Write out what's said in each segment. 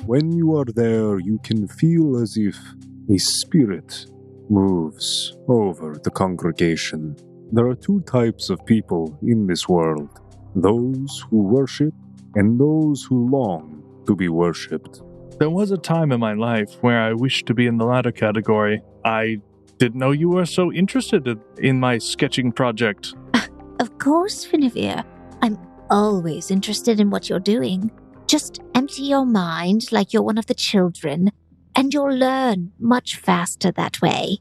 when you are there, you can feel as if a spirit moves over the congregation. There are two types of people in this world, those who worship and those who long to be worshipped. There was a time in my life where I wished to be in the latter category. I didn't know you were so interested in my sketching project. Of course, Finavir. I'm always interested in what you're doing. Just empty your mind like you're one of the children, and you'll learn much faster that way.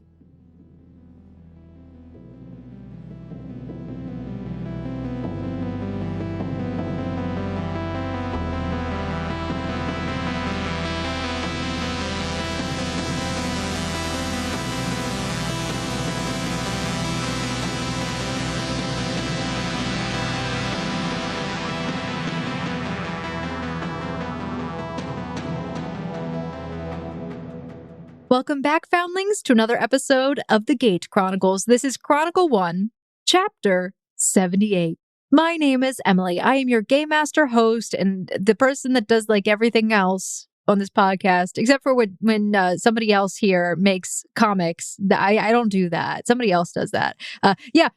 Welcome back, Foundlings, to another episode of the Gate Chronicles. This is Chronicle 1, Chapter 78. My name is Emily. I am your Game Master host and the person that does like everything else on this podcast, except for when somebody else here makes comics. I don't do that. Somebody else does that.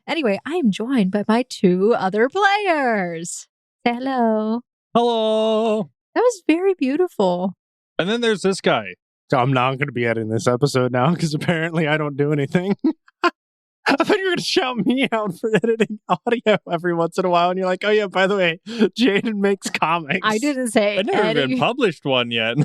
Anyway, I am joined by my two other players. Say hello. Hello. That was very beautiful. And then there's this guy. So I'm not going to be editing this episode now because apparently I don't do anything. I thought you were going to shout me out for editing audio every once in a while. And you're like, oh yeah, by the way, Jaden makes comics. I didn't say I've never even published one yet.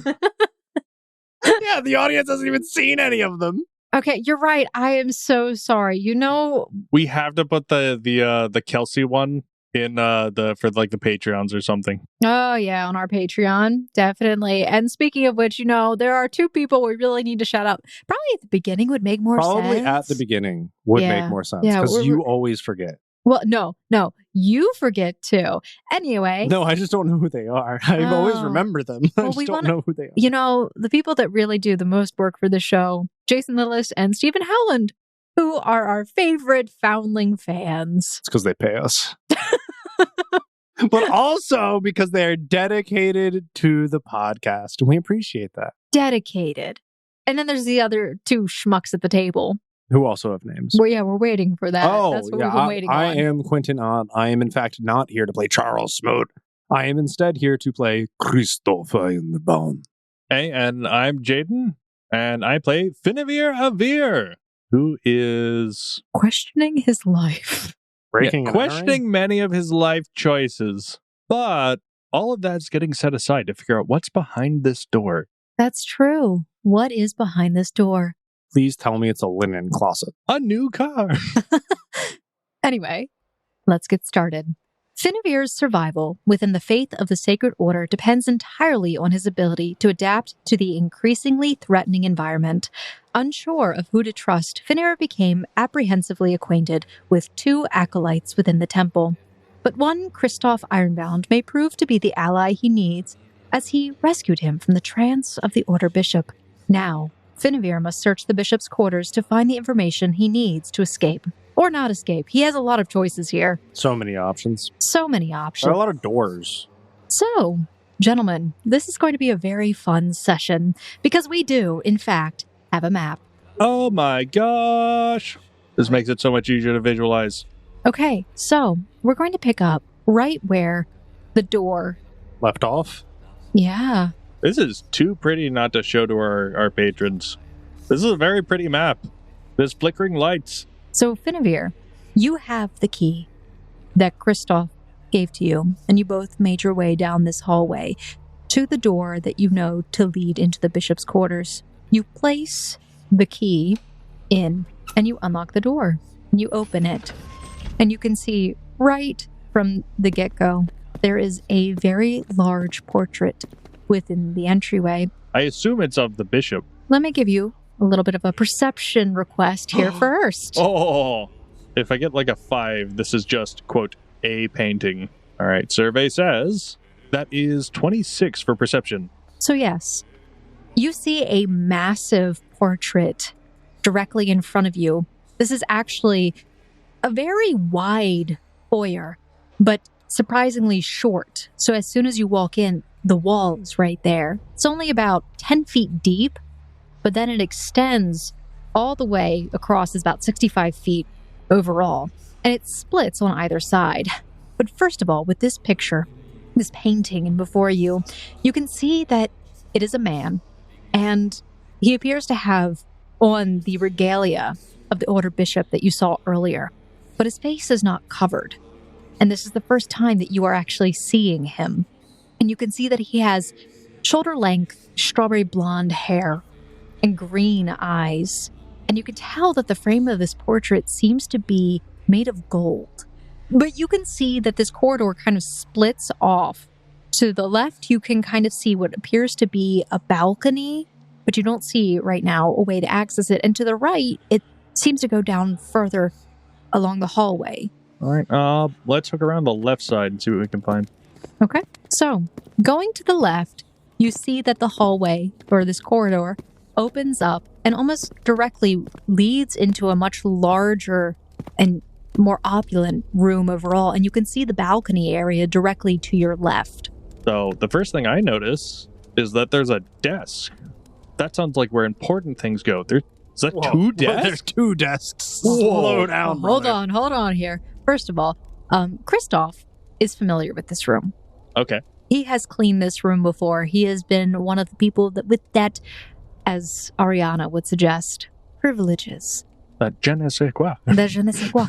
Yeah, the audience hasn't even seen any of them. Okay, you're right. I am so sorry. You know, we have to put the Kelsey one in for the Patreons or something. Oh yeah, on our Patreon, definitely. And speaking of which, there are two people we really need to shout out. Probably at the beginning would make more sense. Probably at the beginning would make more sense because you always forget. Well, no, you forget too. Anyway. No, I just don't know who they are. I always remember them. I just don't know who they are. The people that really do the most work for the show, Jason Lillis and Stephen Howland, who are our favorite Foundling fans. It's because they pay us. But also because they're dedicated to the podcast, and we appreciate that. Dedicated. And then there's the other two schmucks at the table. Who also have names. Well, yeah, we're waiting for that. Oh, that's what we've been waiting on. I am Quentin Ott. I am, in fact, not here to play Charles Smoot. I am instead here to play Kristoph Ironbound. Hey, and I'm Jaden, and I play Finavir, who is questioning his life. Questioning many of his life choices. But all of that's getting set aside to figure out what's behind this door. That's true. What is behind this door? Please tell me it's a linen closet. A new car. Anyway, let's get started. Finavir's survival within the faith of the Sacred Order depends entirely on his ability to adapt to the increasingly threatening environment. Unsure of who to trust, Finavir became apprehensively acquainted with two acolytes within the temple. But one, Kristoph Ironbound, may prove to be the ally he needs as he rescued him from the trance of the Order Bishop. Now, Finavir must search the Bishop's quarters to find the information he needs to escape. Or not escape. He has a lot of choices here. So many options. So many options. There are a lot of doors. So, gentlemen, this is going to be a very fun session because we do, in fact, have a map. Oh my gosh. This makes it so much easier to visualize. Okay, so we're going to pick up right where the door left off. Yeah. This is too pretty not to show to our patrons. This is a very pretty map. There's flickering lights. So, Finavir, you have the key that Kristoph gave to you, and you both made your way down this hallway to the door that you know to lead into the bishop's quarters. You place the key in, and you unlock the door, and you open it, and you can see right from the get-go, there is a very large portrait within the entryway. I assume it's of the bishop. Let me give you a little bit of a perception request here first. Oh, if I get like a 5, this is just, quote, a painting. All right, survey says that is 26 for perception. So yes, you see a massive portrait directly in front of you. This is actually a very wide foyer, but surprisingly short. So as soon as you walk in, the wall is right there. It's only about 10 feet deep, but then it extends all the way across, is about 65 feet overall, and it splits on either side. But first of all, with this picture, this painting, and before you, you can see that it is a man, and he appears to have on the regalia of the Order Bishop that you saw earlier, but his face is not covered. And this is the first time that you are actually seeing him. And you can see that he has shoulder-length, strawberry blonde hair and green eyes. And you can tell that the frame of this portrait seems to be made of gold. But you can see that this corridor kind of splits off. To the left, you can kind of see what appears to be a balcony, but you don't see right now a way to access it. And to the right, it seems to go down further along the hallway. All right, let's hook around the left side and see what we can find. Okay, so going to the left, you see that the hallway, or this corridor, opens up and almost directly leads into a much larger and more opulent room overall. And you can see the balcony area directly to your left. So the first thing I notice is that there's a desk. That sounds like where important things go. Is that two desks? There's two desks. Slow down. Hold on here. First of all, Kristoph is familiar with this room. Okay. He has cleaned this room before. He has been one of the people that, with that, as Ariana would suggest, privileges. That je ne sais quoi. The je ne sais quoi.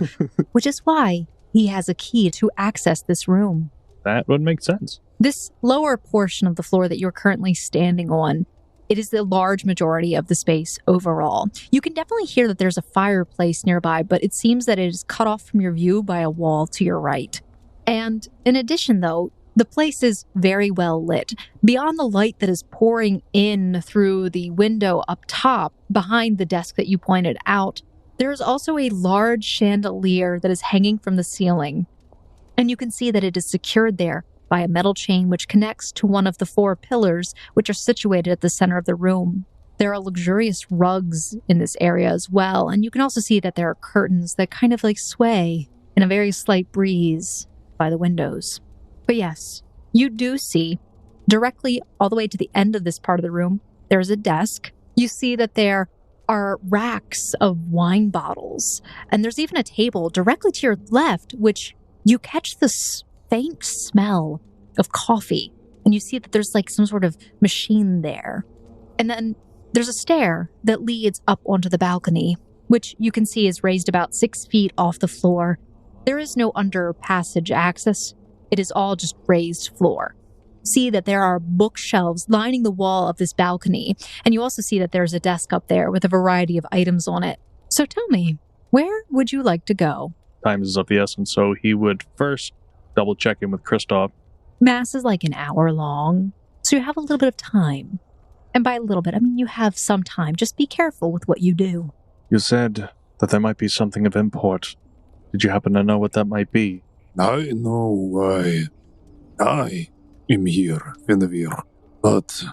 Which is why he has a key to access this room. That would make sense. This lower portion of the floor that you're currently standing on, it is the large majority of the space overall. You can definitely hear that there's a fireplace nearby, but it seems that it is cut off from your view by a wall to your right. And in addition, though, the place is very well lit. Beyond the light that is pouring in through the window up top, behind the desk that you pointed out, there is also a large chandelier that is hanging from the ceiling. And you can see that it is secured there by a metal chain which connects to one of the 4 pillars which are situated at the center of the room. There are luxurious rugs in this area as well, and you can also see that there are curtains that kind of like sway in a very slight breeze by the windows. But yes, you do see directly all the way to the end of this part of the room, there's a desk. You see that there are racks of wine bottles, and there's even a table directly to your left, which you catch this faint smell of coffee, and you see that there's like some sort of machine there. And then there's a stair that leads up onto the balcony, which you can see is raised about 6 feet off the floor. There is no under passage access. It is all just raised floor. See that there are bookshelves lining the wall of this balcony, and you also see that there's a desk up there with a variety of items on it. So tell me, where would you like to go? Time is of the essence, so he would first double check in with Kristoph. Mass is like an hour long, so you have a little bit of time. And by a little bit, I mean you have some time. Just be careful with what you do. You said that there might be something of import. Did you happen to know what that might be? I know why I am here, Finavir. But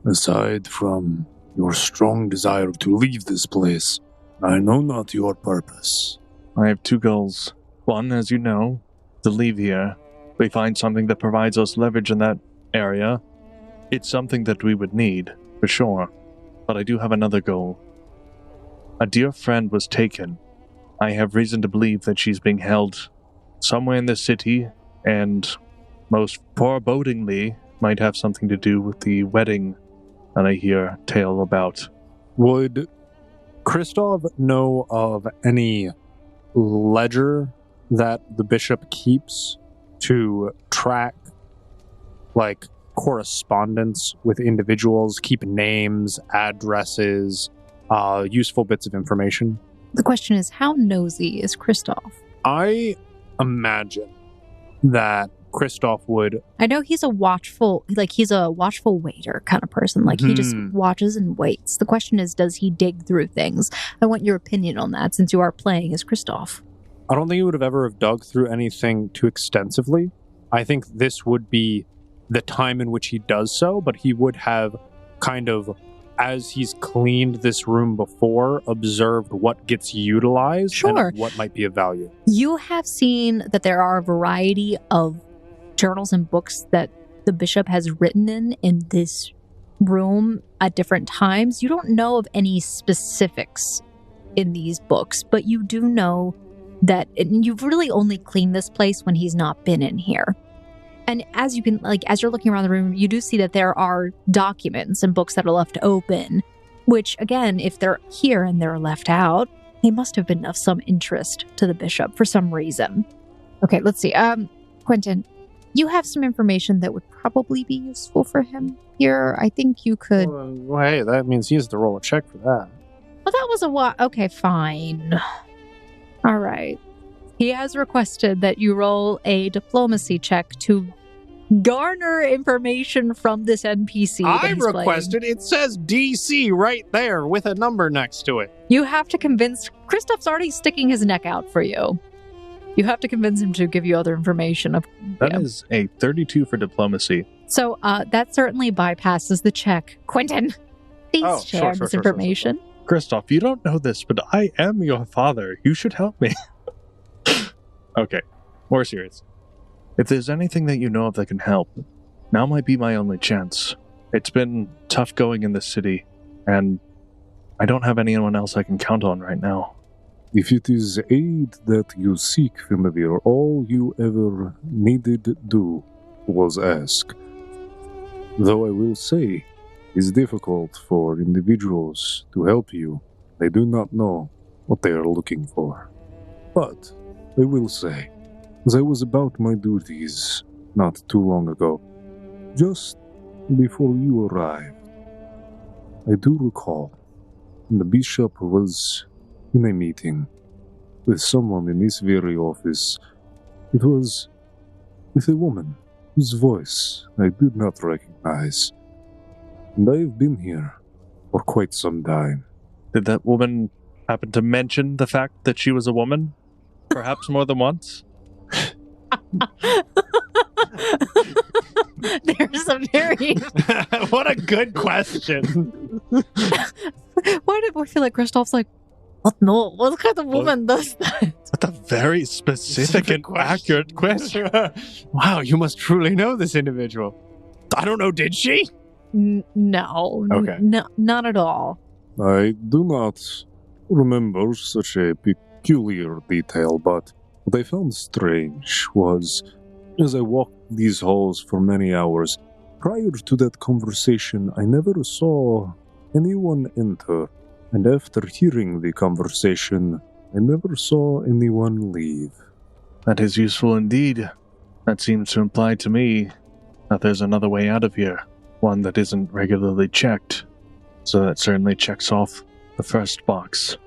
aside from your strong desire to leave this place, I know not your purpose. I have 2 goals. One, as you know, to leave here. We find something that provides us leverage in that area. It's something that we would need, for sure. But I do have another goal. A dear friend was taken. I have reason to believe that she's being held somewhere in the city, and most forebodingly might have something to do with the wedding that I hear tale about. Would Kristoph know of any ledger that the bishop keeps to track, like, correspondence with individuals, keep names, addresses, useful bits of information? The question is, how nosy is Kristoph? I imagine that Kristoph would... I know he's a watchful waiter kind of person. Like, he just watches and waits. The question is, does he dig through things? I want your opinion on that, since you are playing as Kristoph. I don't think he would have ever dug through anything too extensively. I think this would be the time in which he does so, but he would have kind of, as he's cleaned this room before, observed what gets utilized and what might be of value. You have seen that there are a variety of journals and books that the bishop has written in this room at different times. You don't know of any specifics in these books, but you do know that you've really only cleaned this place when he's not been in here. And as you can, as you're looking around the room, you do see that there are documents and books that are left open, which, again, if they're here and they're left out, they must have been of some interest to the bishop for some reason. Okay, let's see. Quentin, you have some information that would probably be useful for him here. I think you could... Well, hey, that means he has to roll a check for that. Well, that was a while. Okay, fine. All right. He has requested that you roll a diplomacy check to garner information from this NPC. I requested. It says DC right there with a number next to it. You have to convince... Kristoph's already sticking his neck out for you. You have to convince him to give you other information. That is a 32 for diplomacy. So that certainly bypasses the check. Quentin, please share this information. Sure. Kristoph, you don't know this, but I am your father. You should help me. Okay, more serious. If there's anything that you know of that can help, now might be my only chance. It's been tough going in this city, and I don't have anyone else I can count on right now. If it is aid that you seek, Finavir, all you ever needed do was ask. Though I will say, it's difficult for individuals to help you. They do not know what they are looking for. But I will say, as I was about my duties not too long ago, just before you arrived, I do recall the bishop was in a meeting with someone in this very office. It was with a woman whose voice I did not recognize. And I have been here for quite some time. Did that woman happen to mention the fact that she was a woman? Perhaps more than once? There's a very... What a good question. Why did we feel like Kristoph's like, what? No, what kind of woman does that? That's a very specific and accurate question. Wow, you must truly know this individual. I don't know, did she? No. Okay. No, not at all. I do not remember such a peculiar detail, but what I found strange was, as I walked these halls for many hours, prior to that conversation, I never saw anyone enter, and after hearing the conversation, I never saw anyone leave. That is useful indeed. That seems to imply to me that there's another way out of here, one that isn't regularly checked. So that certainly checks off the first box.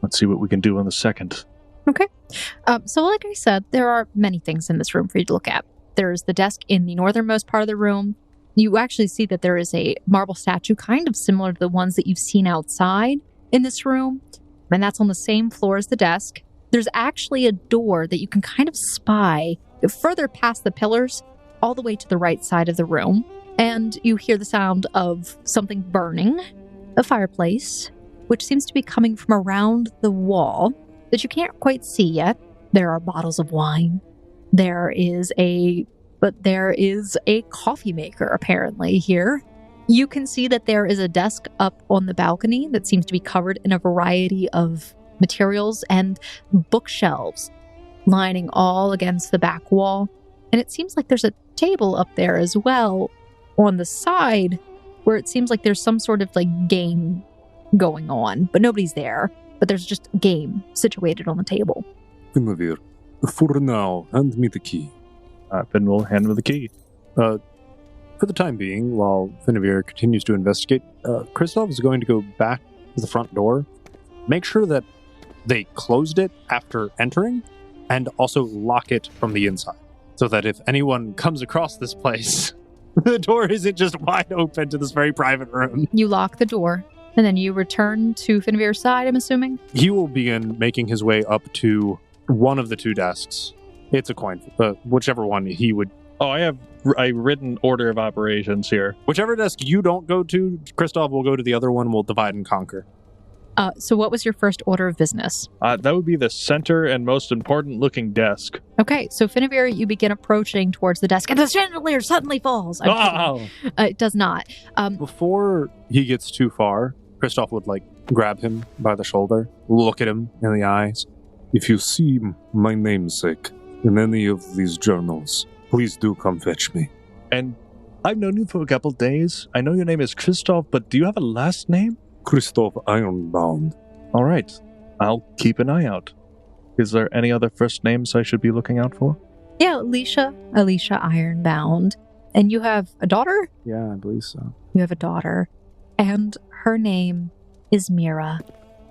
Let's see what we can do on the second. Okay. So like I said, there are many things in this room for you to look at. There's the desk in the northernmost part of the room. You actually see that there is a marble statue kind of similar to the ones that you've seen outside in this room. And that's on the same floor as the desk. There's actually a door that you can kind of spy further past the pillars, all the way to the right side of the room. And you hear the sound of something burning, a fireplace, which seems to be coming from around the wall that you can't quite see yet. There are bottles of wine. There is a coffee maker apparently here. You can see that there is a desk up on the balcony that seems to be covered in a variety of materials and bookshelves lining all against the back wall. And it seems like there's a table up there as well on the side where it seems like there's some sort of game going on, but nobody's there. But there's just a game situated on the table. Finavir, for now, hand me the key. Then we'll hand him the key. For the time being, while Finavir continues to investigate, Kristoph is going to go back to the front door, make sure that they closed it after entering, and also lock it from the inside, so that if anyone comes across this place, the door isn't just wide open to this very private room. You lock the door, and then you return to Finavir's side, I'm assuming? He will begin making his way up to one of the two desks. It's a coin, whichever one he would... Oh, I have a written order of operations here. Whichever desk you don't go to, Kristoph will go to the other one, we'll divide and conquer. So what was your first order of business? That would be the center and most important looking desk. Okay, so Finavir, you begin approaching towards the desk, and the chandelier suddenly falls. It does not. Before he gets too far, Kristoph would grab him by the shoulder, look at him in the eyes. If you see my namesake in any of these journals, please do come fetch me. And I've known you for a couple days. I know your name is Kristoph, but do you have a last name? Kristoph Ironbound. All right. I'll keep an eye out. Is there any other first names I should be looking out for? Yeah, Alicia Ironbound. And you have a daughter? Yeah, I believe so. You have a daughter. And her name is Mira.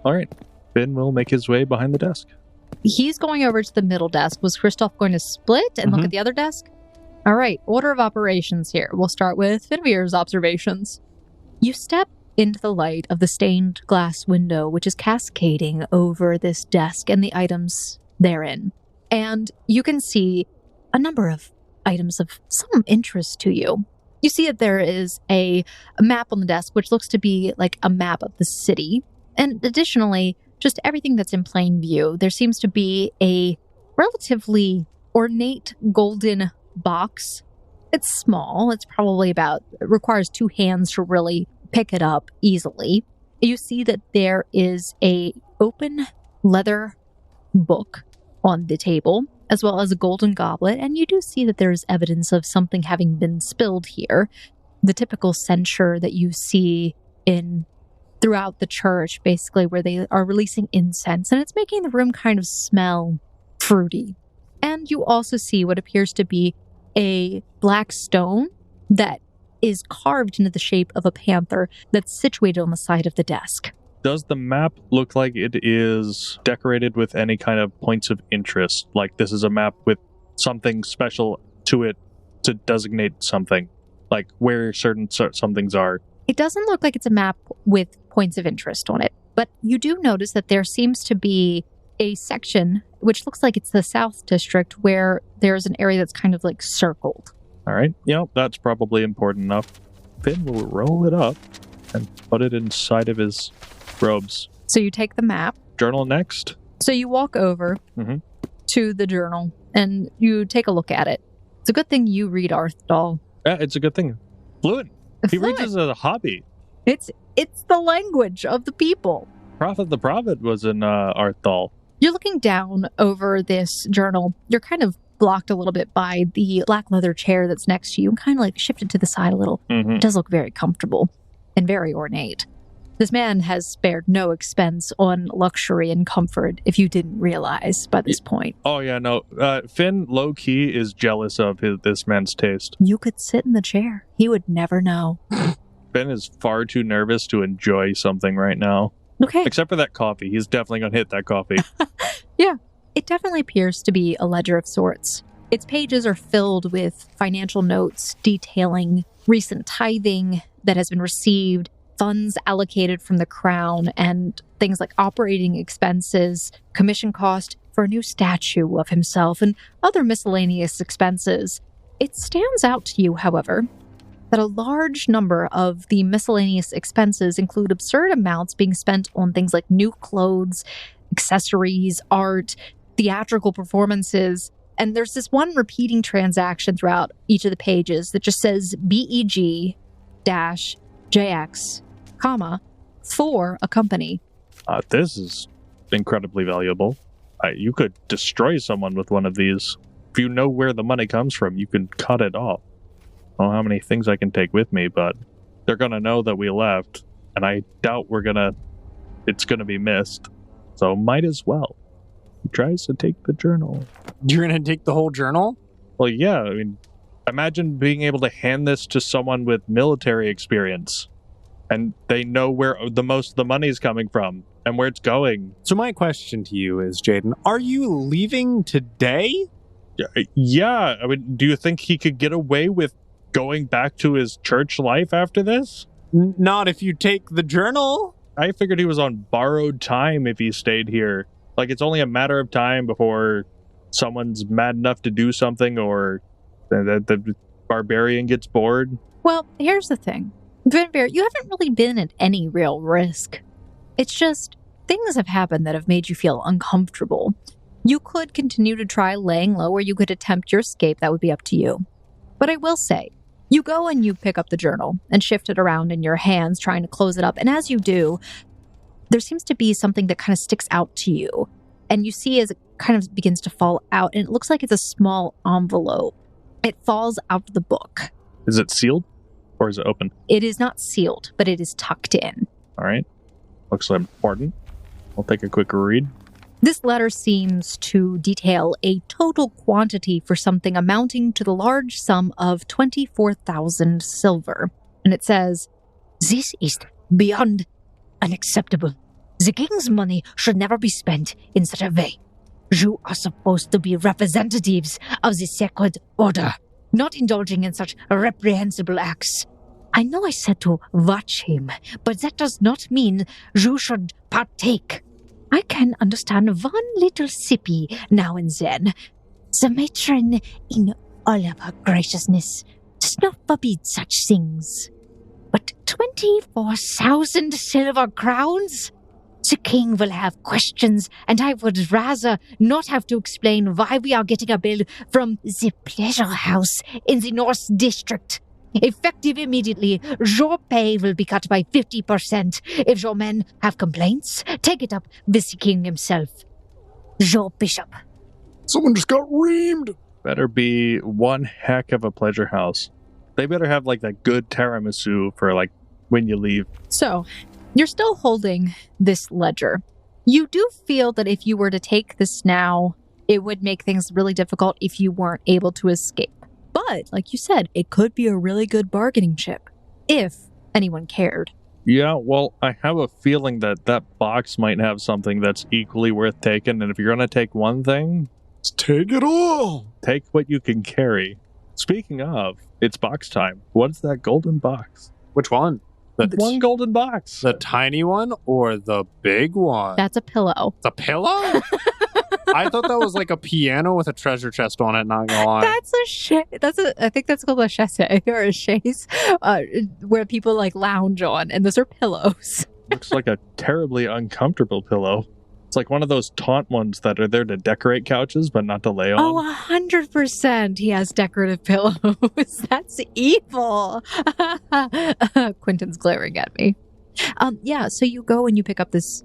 All right. Finn will make his way behind the desk. He's going over to the middle desk. Was Kristoph going to split and look at the other desk? All right, order of operations here. We'll start with Finavir's observations. You step into the light of the stained glass window, which is cascading over this desk and the items therein. And you can see a number of items of some interest to you. You see that there is a map on the desk, which looks to be like a map of the city. And additionally, just everything that's in plain view. There seems to be a relatively ornate golden box. It's small. It's probably it requires two hands to really pick it up easily. You see that there is a open leather book on the table, as well as a golden goblet, and you do see that there is evidence of something having been spilled here. The typical censer that you see throughout the church, basically, where they are releasing incense, and it's making the room kind of smell fruity. And you also see what appears to be a black stone that is carved into the shape of a panther that's situated on the side of the desk. Does the map look like it is decorated with any kind of points of interest? Like this is a map with something special to it to designate something, like where certain some things are? It doesn't look like it's a map with points of interest on it, but you do notice that there seems to be a section, which looks like it's the South District, where there's an area that's kind of circled. All right. That's probably important enough. Finn will roll it up and put it inside of his robes. So you take the map. Journal next. So you walk over to the journal and you take a look at it. It's a good thing you read Arthdal. Yeah, it's a good thing. Fluent. He reads as a hobby. It's the language of the people. Prophet the Prophet was in Arthdal. You're looking down over this journal. You're kind of blocked a little bit by the black leather chair that's next to you and kind of shifted to the side a little. It does look very comfortable and very ornate. This man has spared no expense on luxury and comfort, if you didn't realize by this point. Oh, yeah, no. Finn, low-key, is jealous of this man's taste. You could sit in the chair. He would never know. Finn is far too nervous to enjoy something right now. Okay. Except for that coffee. He's definitely going to hit that coffee. Yeah. It definitely appears to be a ledger of sorts. Its pages are filled with financial notes detailing recent tithing that has been received, funds allocated from the crown, and things like operating expenses, commission cost for a new statue of himself, and other miscellaneous expenses. It stands out to you, however, that a large number of the miscellaneous expenses include absurd amounts being spent on things like new clothes, accessories, art, theatrical performances, and there's this one repeating transaction throughout each of the pages that just says BEG-JX, for a company. This is incredibly valuable. You could destroy someone with one of these. If you know where the money comes from, you can cut it off. I don't know how many things I can take with me, but they're going to know that we left, and I doubt it's going to be missed. So might as well. He tries to take the journal. You're going to take the whole journal? Well, yeah. I mean, imagine being able to hand this to someone with military experience, and they know where the most of the money is coming from and where it's going. So my question to you is, Jaden, are you leaving today? Yeah. I mean, do you think he could get away with going back to his church life after this? Not if you take the journal. I figured he was on borrowed time if he stayed here. It's only a matter of time before someone's mad enough to do something or the barbarian gets bored. Well, here's the thing. Finavir, you haven't really been at any real risk It's just, things have happened that have made you feel uncomfortable. You could continue to try laying low, or you could attempt your escape. That would be up to you. But I will say, you go and you pick up the journal and shift it around in your hands, trying to close it up. And as you do, there seems to be something that kind of sticks out to you. And you see as it kind of begins to fall out, and it looks like it's a small envelope. It falls out of the book. Is it sealed or is it open? It is not sealed, but it is tucked in. All right. Looks important. I'll take a quick read. This letter seems to detail a total quantity for something amounting to the large sum of 24,000 silver. And it says, "This is beyond unacceptable. The king's money should never be spent in such a way. You are supposed to be representatives of the sacred order, not indulging in such reprehensible acts. I know I said to watch him, but that does not mean you should partake. I can understand one little sippy now and then. The matron, in all of her graciousness, does not forbid such things. But 24,000 silver crowns? The king will have questions, and I would rather not have to explain why we are getting a bill from the pleasure house in the North District. Effective immediately, your pay will be cut by 50%. If your men have complaints, take it up with the king himself. Your bishop." Someone just got reamed! Better be one heck of a pleasure house. They better have that good tiramisu for when you leave. So, you're still holding this ledger. You do feel that if you were to take this now, it would make things really difficult if you weren't able to escape. But, like you said, it could be a really good bargaining chip, if anyone cared. Yeah, well, I have a feeling that box might have something that's equally worth taking, and if you're going to take one thing, Just take it all! take what you can carry. Speaking of, it's box time. What's that golden box? Which one? One golden box. The tiny one or the big one? That's a pillow. The pillow? I thought that was like a piano with a treasure chest on it, not gonna lie. I think that's called a chaise or a chaise, where people lounge on, and those are pillows. Looks like a terribly uncomfortable pillow. It's like one of those taunt ones that are there to decorate couches, but not to lay on. Oh, 100% he has decorative pillows. That's evil. Quentin's glaring at me. Yeah, so you go and you pick up this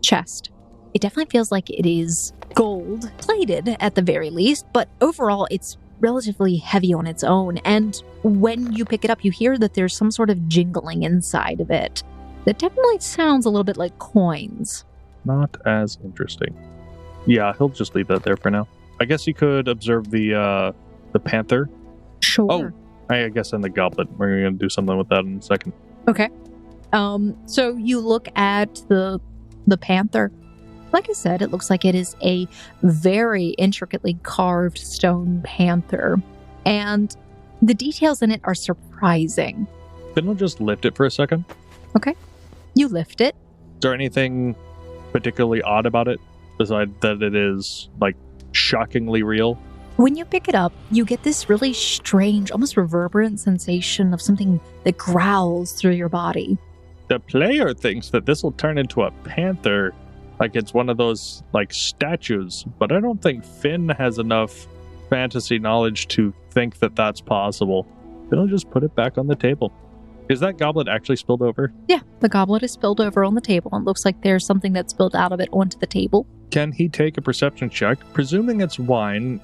chest. It definitely feels like it is gold plated at the very least, but overall it's relatively heavy on its own. And when you pick it up, you hear that there's some sort of jingling inside of it that definitely sounds a little bit like coins. Not as interesting. Yeah, he'll just leave that there for now. I guess you could observe the panther. Sure. Oh, I guess in the goblet. We're going to do something with that in a second. Okay. So you look at the panther. Like I said, it looks like it is a very intricately carved stone panther. And the details in it are surprising. Then we'll just lift it for a second. Okay. You lift it. Is there anything particularly odd about it, besides that it is, shockingly real? When you pick it up, you get this really strange, almost reverberant sensation of something that growls through your body. The player thinks that this will turn into a panther, like it's one of those, statues, but I don't think Finn has enough fantasy knowledge to think that that's possible. Then I'll just put it back on the table. Is that goblet actually spilled over? Yeah, the goblet is spilled over on the table, and looks like there's something that spilled out of it onto the table. Can he take a perception check? Presuming it's wine,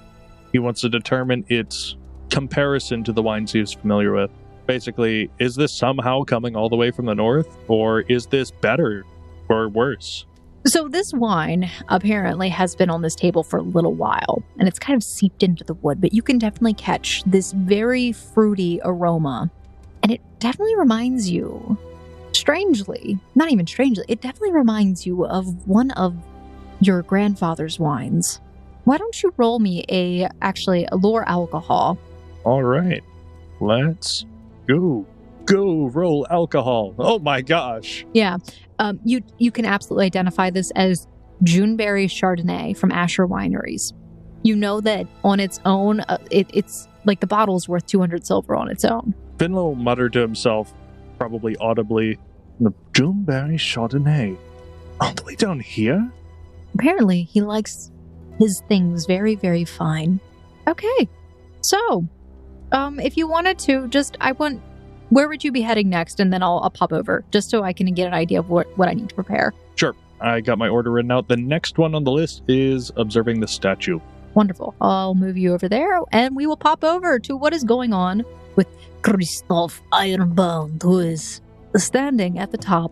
he wants to determine its comparison to the wines he's familiar with. Basically, is this somehow coming all the way from the north, or is this better or worse? So this wine apparently has been on this table for a little while, and it's kind of seeped into the wood, but you can definitely catch this very fruity aroma. And it definitely reminds you, strangely, not even strangely, it definitely reminds you of one of your grandfather's wines. Why don't you roll me a lore alcohol? All right, let's go. Go roll alcohol. Oh my gosh. Yeah, you can absolutely identify this as Juneberry Chardonnay from Asher Wineries. You know that on its own, it's like the bottle's worth 200 silver on its own. Finlow muttered to himself, probably audibly, the Juneberry Chardonnay. All the way down here? Apparently, he likes his things very, very fine. Okay. So, if you wanted to, where would you be heading next? And then I'll pop over, just so I can get an idea of what I need to prepare. Sure. I got my order written out. The next one on the list is observing the statue. Wonderful. I'll move you over there, and we will pop over to what is going on with Kristoph Ironbound, who is standing at the top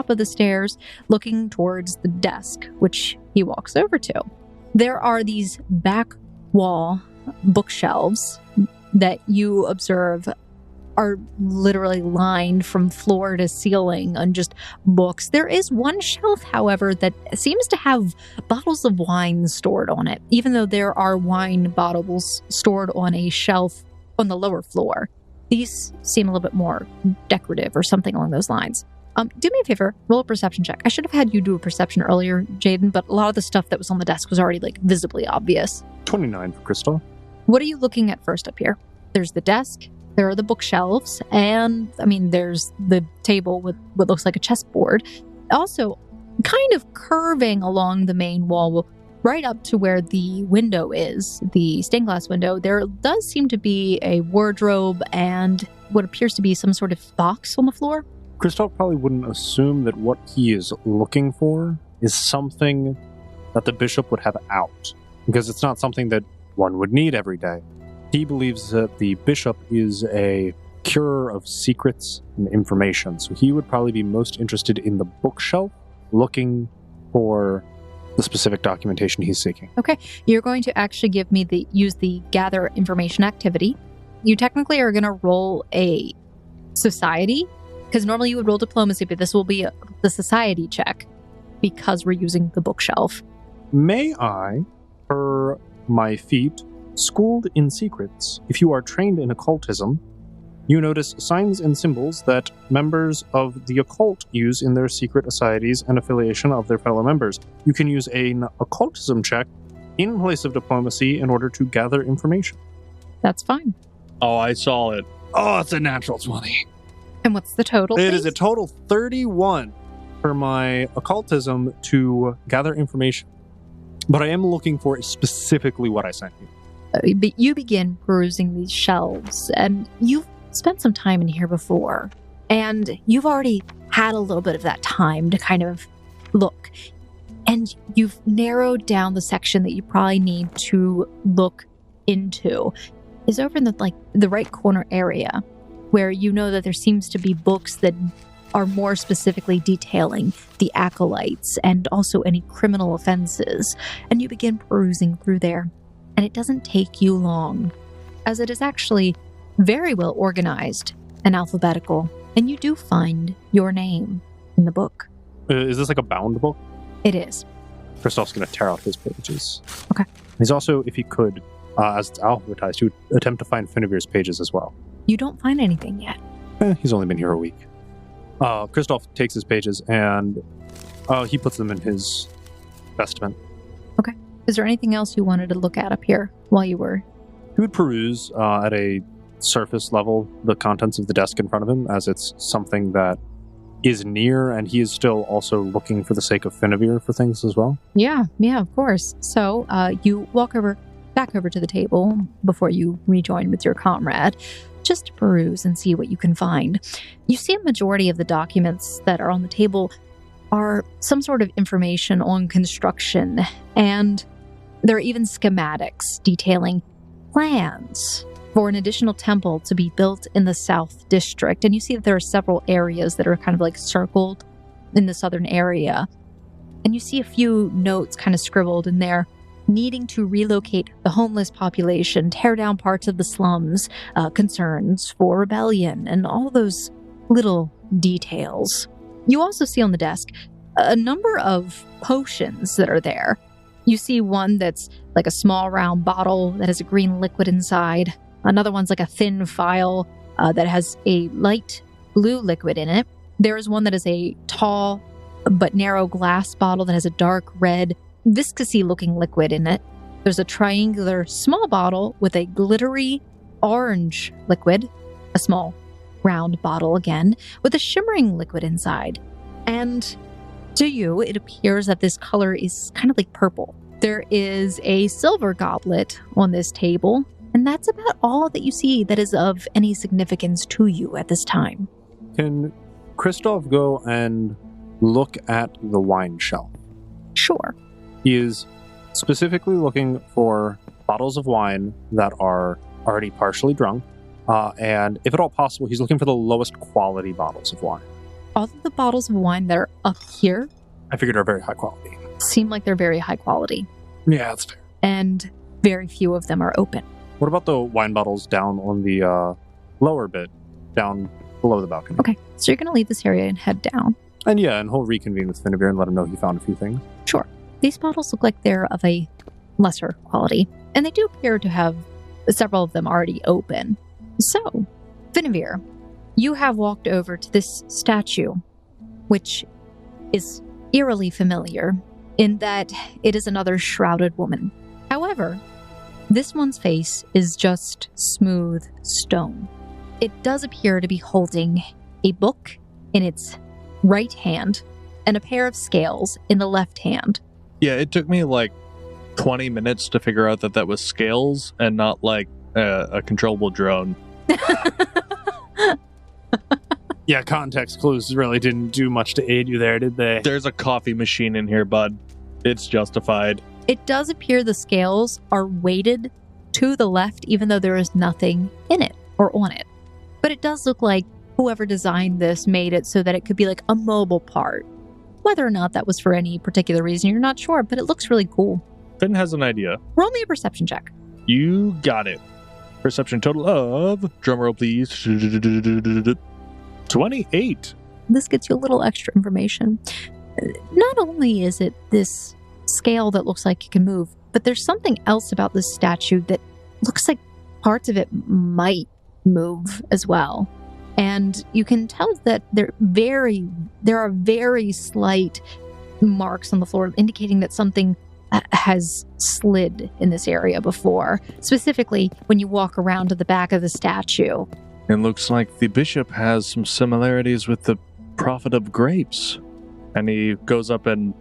of the stairs, looking towards the desk, which he walks over to. There are these back wall bookshelves that you observe are literally lined from floor to ceiling on just books. There is one shelf, however, that seems to have bottles of wine stored on it, even though there are wine bottles stored on a shelf on the lower floor. These seem a little bit more decorative or something along those lines. Do me a favor, roll a perception check. I should have had you do a perception earlier, Jaden, but a lot of the stuff that was on the desk was already visibly obvious. 29 for Kristoph. What are you looking at first up here? There's the desk, there are the bookshelves, and, there's the table with what looks like a chessboard. Also, kind of curving along the main wall, right up to where the window is, the stained glass window, there does seem to be a wardrobe and what appears to be some sort of box on the floor. Kristoph probably wouldn't assume that what he is looking for is something that the bishop would have out, because it's not something that one would need every day. He believes that the bishop is a curer of secrets and information, so he would probably be most interested in the bookshelf, looking for the specific documentation he's seeking. Okay, you're going to actually use the gather information activity. You technically are going to roll a society, because normally you would roll diplomacy, but this will be the society check because we're using the bookshelf. May I, per my feat, schooled in secrets, if you are trained in occultism, you notice signs and symbols that members of the occult use in their secret societies and affiliation of their fellow members. You can use an occultism check in place of diplomacy in order to gather information. That's fine. Oh, I saw it. Oh, it's a natural 20. And what's the total? It is a total 31 for my occultism to gather information. But I am looking for specifically what I sent you. But you begin perusing these shelves, and you've spent some time in here before, and you've already had a little bit of that time to kind of look. And you've narrowed down the section that you probably need to look into. Is over in the right corner area, where you know that there seems to be books that are more specifically detailing the acolytes and also any criminal offenses. And you begin perusing through there. And it doesn't take you long, as it is actually very well organized and alphabetical. And you do find your name in the book. Is this like a bound book? It is. Kristoph's going to tear out his pages. Okay. He's also, if he could, as it's alphabetized, he would attempt to find Finavir's pages as well. You don't find anything yet. He's only been here a week. Kristoph takes his pages and he puts them in his vestment. Okay. Is there anything else you wanted to look at up here while you were? He would peruse at a surface level the contents of the desk in front of him, as it's something that is near, and he is still also looking for the sake of Finavir for things as well. Yeah, of course. So you walk back over to the table before you rejoin with your comrade, just to peruse and see what you can find. You see a majority of the documents that are on the table are some sort of information on construction, and there are even schematics detailing plans for an additional temple to be built in the South District. And you see that there are several areas that are kind of circled in the southern area. And you see a few notes kind of scribbled in there, needing to relocate the homeless population, tear down parts of the slums, concerns for rebellion, and all those little details. You also see on the desk a number of potions that are there. You see one that's like a small round bottle that has a green liquid inside. Another one's like a thin vial that has a light blue liquid in it. There is one that is a tall but narrow glass bottle that has a dark red, viscousy looking liquid in it. There's a triangular small bottle with a glittery orange liquid, a small round bottle again with a shimmering liquid inside. And To you, it appears that this color is kind of like purple. There is a silver goblet on this table, and that's about all that you see that is of any significance to you at this time. Can Kristoph go and look at the wine shelf? Sure. He is specifically looking for bottles of wine that are already partially drunk, and if at all possible, he's looking for the lowest quality bottles of wine. All of the bottles of wine that are up here I figured are very high quality. seem like they're very high quality, Yeah, that's fair. and very few of them are open. What about the wine bottles down on the lower bit, down below the balcony? Okay, so you're going to leave this area and head down. And he'll reconvene with Finavir and let him know he found a few things. Sure. These bottles look like they're of a lesser quality, and they do appear to have several of them already open. So, Finavir, you have walked over to this statue, which is eerily familiar in that it is another shrouded woman. However, this one's face is just smooth stone. It does appear to be holding a book in its right hand and a pair of scales in the left hand. Yeah, it took me like 20 minutes to figure out that was scales and not like a controllable drone. Yeah, context clues really didn't do much to aid you there, did they? There's a coffee machine in here, bud. It's justified. It does appear the scales are weighted to the left, even though there is nothing in it or on it. But it does look like whoever designed this made it so that it could be like a mobile part. Whether or not that was for any particular reason, you're not sure, but it looks really cool. Finn has an idea. Roll me a perception check. You got it. Perception total of, drumroll please, 28. This gets you a little extra information. Not only is it this scale that looks like it can move, but there's something else about this statue that looks like parts of it might move as well. And you can tell that there are very slight marks on the floor indicating that something has slid in this area before, specifically when you walk around to the back of the statue. It looks like the bishop has some similarities with the prophet of grapes. And he goes up and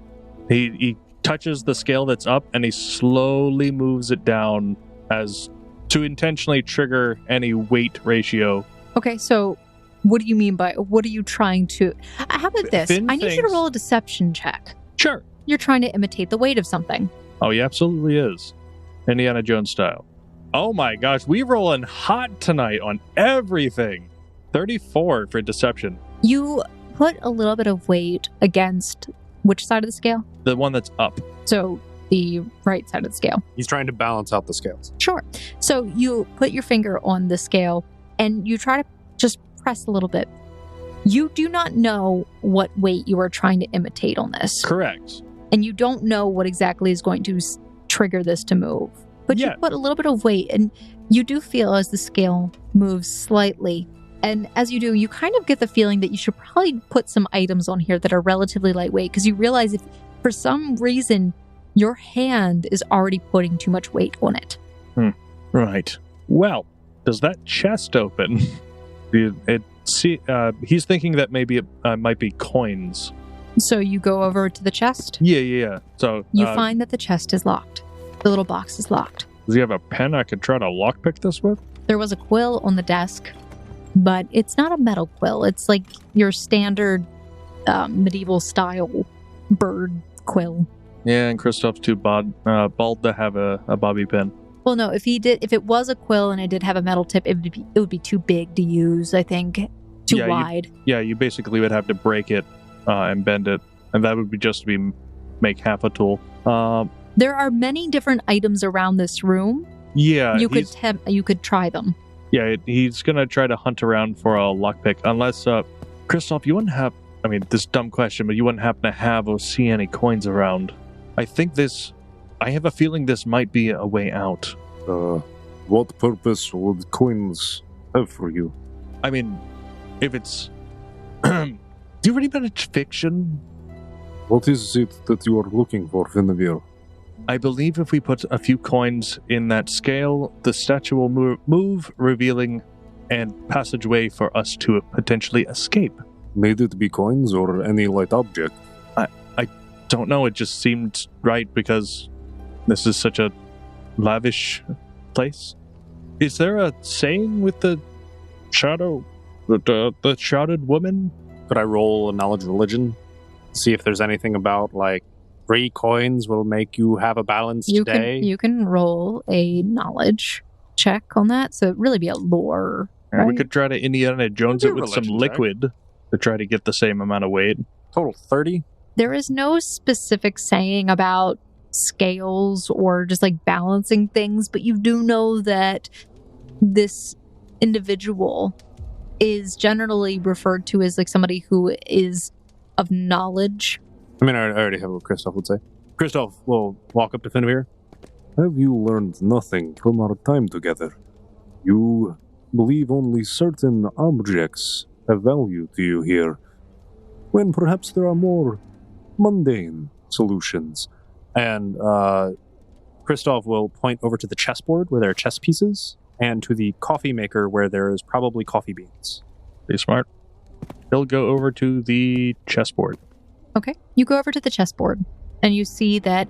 he touches the scale that's up and he slowly moves it down as to intentionally trigger any weight ratio. Okay, so what do you mean by, what are you trying to, how about this? Finn I need you to roll a deception check. Sure. You're trying to imitate the weight of something. Oh, he absolutely is. Indiana Jones style. Oh my gosh, we rolling hot tonight on everything. 34 for deception. You put a little bit of weight against which side of the scale? The one that's up. So the right side of the scale. He's trying to balance out the scales. Sure. So you put your finger on the scale and you try to just press a little bit. You do not know what weight you are trying to imitate on this. Correct. And you don't know what exactly is going to trigger this to move. But Yeah. you put a little bit of weight and you do feel as the scale moves slightly. And as you do, you kind of get the feeling that you should probably put some items on here that are relatively lightweight because you realize if for some reason your hand is already putting too much weight on it. Right. Well, does that chest open? He's thinking that maybe it might be coins. So you go over to the chest. Yeah. So You find that the chest is locked. The little box is locked. does he have a pen I could try to lockpick this with? There was a quill on the desk, but it's not a metal quill. It's like your standard medieval style bird quill. Yeah, and Kristoph's too bald to have a bobby pin. Well, no, if it was a quill and it did have a metal tip, it would be too big to use, I think. Too wide. You basically would have to break it and bend it, and that would be just to be make half a tool. There are many different items around this room. Yeah, You could try them. Yeah, he's gonna try to hunt around for a lockpick, unless Kristoph, you wouldn't have. I mean, this dumb question, but you wouldn't happen to have or see any coins around. I have a feeling this might be a way out. What purpose would coins have for you? I mean, if it's... Do you read about fiction? What is it that you are looking for, Finavir? I believe if we put a few coins in that scale, the statue will move, revealing a passageway for us to potentially escape. Need it be coins or any light object? Don't know, it just seemed right because this is such a lavish place. Is there a saying with the shadow, the shrouded woman? Could I roll a knowledge religion? See if there's anything about, like, 3 coins will make you have a balanced day? You can roll a knowledge check on that, so it'd really be a lore. Right? We could try to Indiana Jones it with some religion check. liquid to try to get the same amount of weight. Total 30? There is no specific saying about scales or just like balancing things, but you do know that this individual is generally referred to as like somebody who is of knowledge. I mean, I already have what Kristoph would say. Kristoph will walk up to Finavir. Have you learned nothing from our time together? You believe only certain objects have value to you here, when perhaps there are more mundane solutions. And Kristoph will point over to the chessboard where there are chess pieces, and to the coffee maker where there's probably coffee beans. Be smart. He'll go over to the chessboard. Okay. You go over to the chessboard and you see that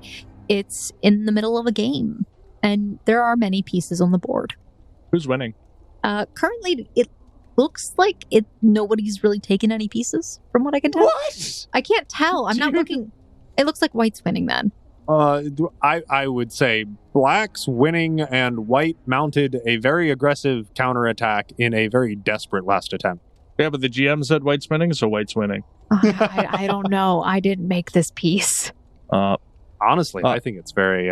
it's in the middle of a game and there are many pieces on the board. Who's winning? Currently, it looks like nobody's really taken any pieces from what I can tell. What? I can't tell. I'm not looking. It looks like white's winning then. I would say black's winning and white mounted a very aggressive counterattack in a very desperate last attempt. Yeah, but the GM said white's winning, so white's winning. I don't know. I didn't make this piece. Honestly, I think it's very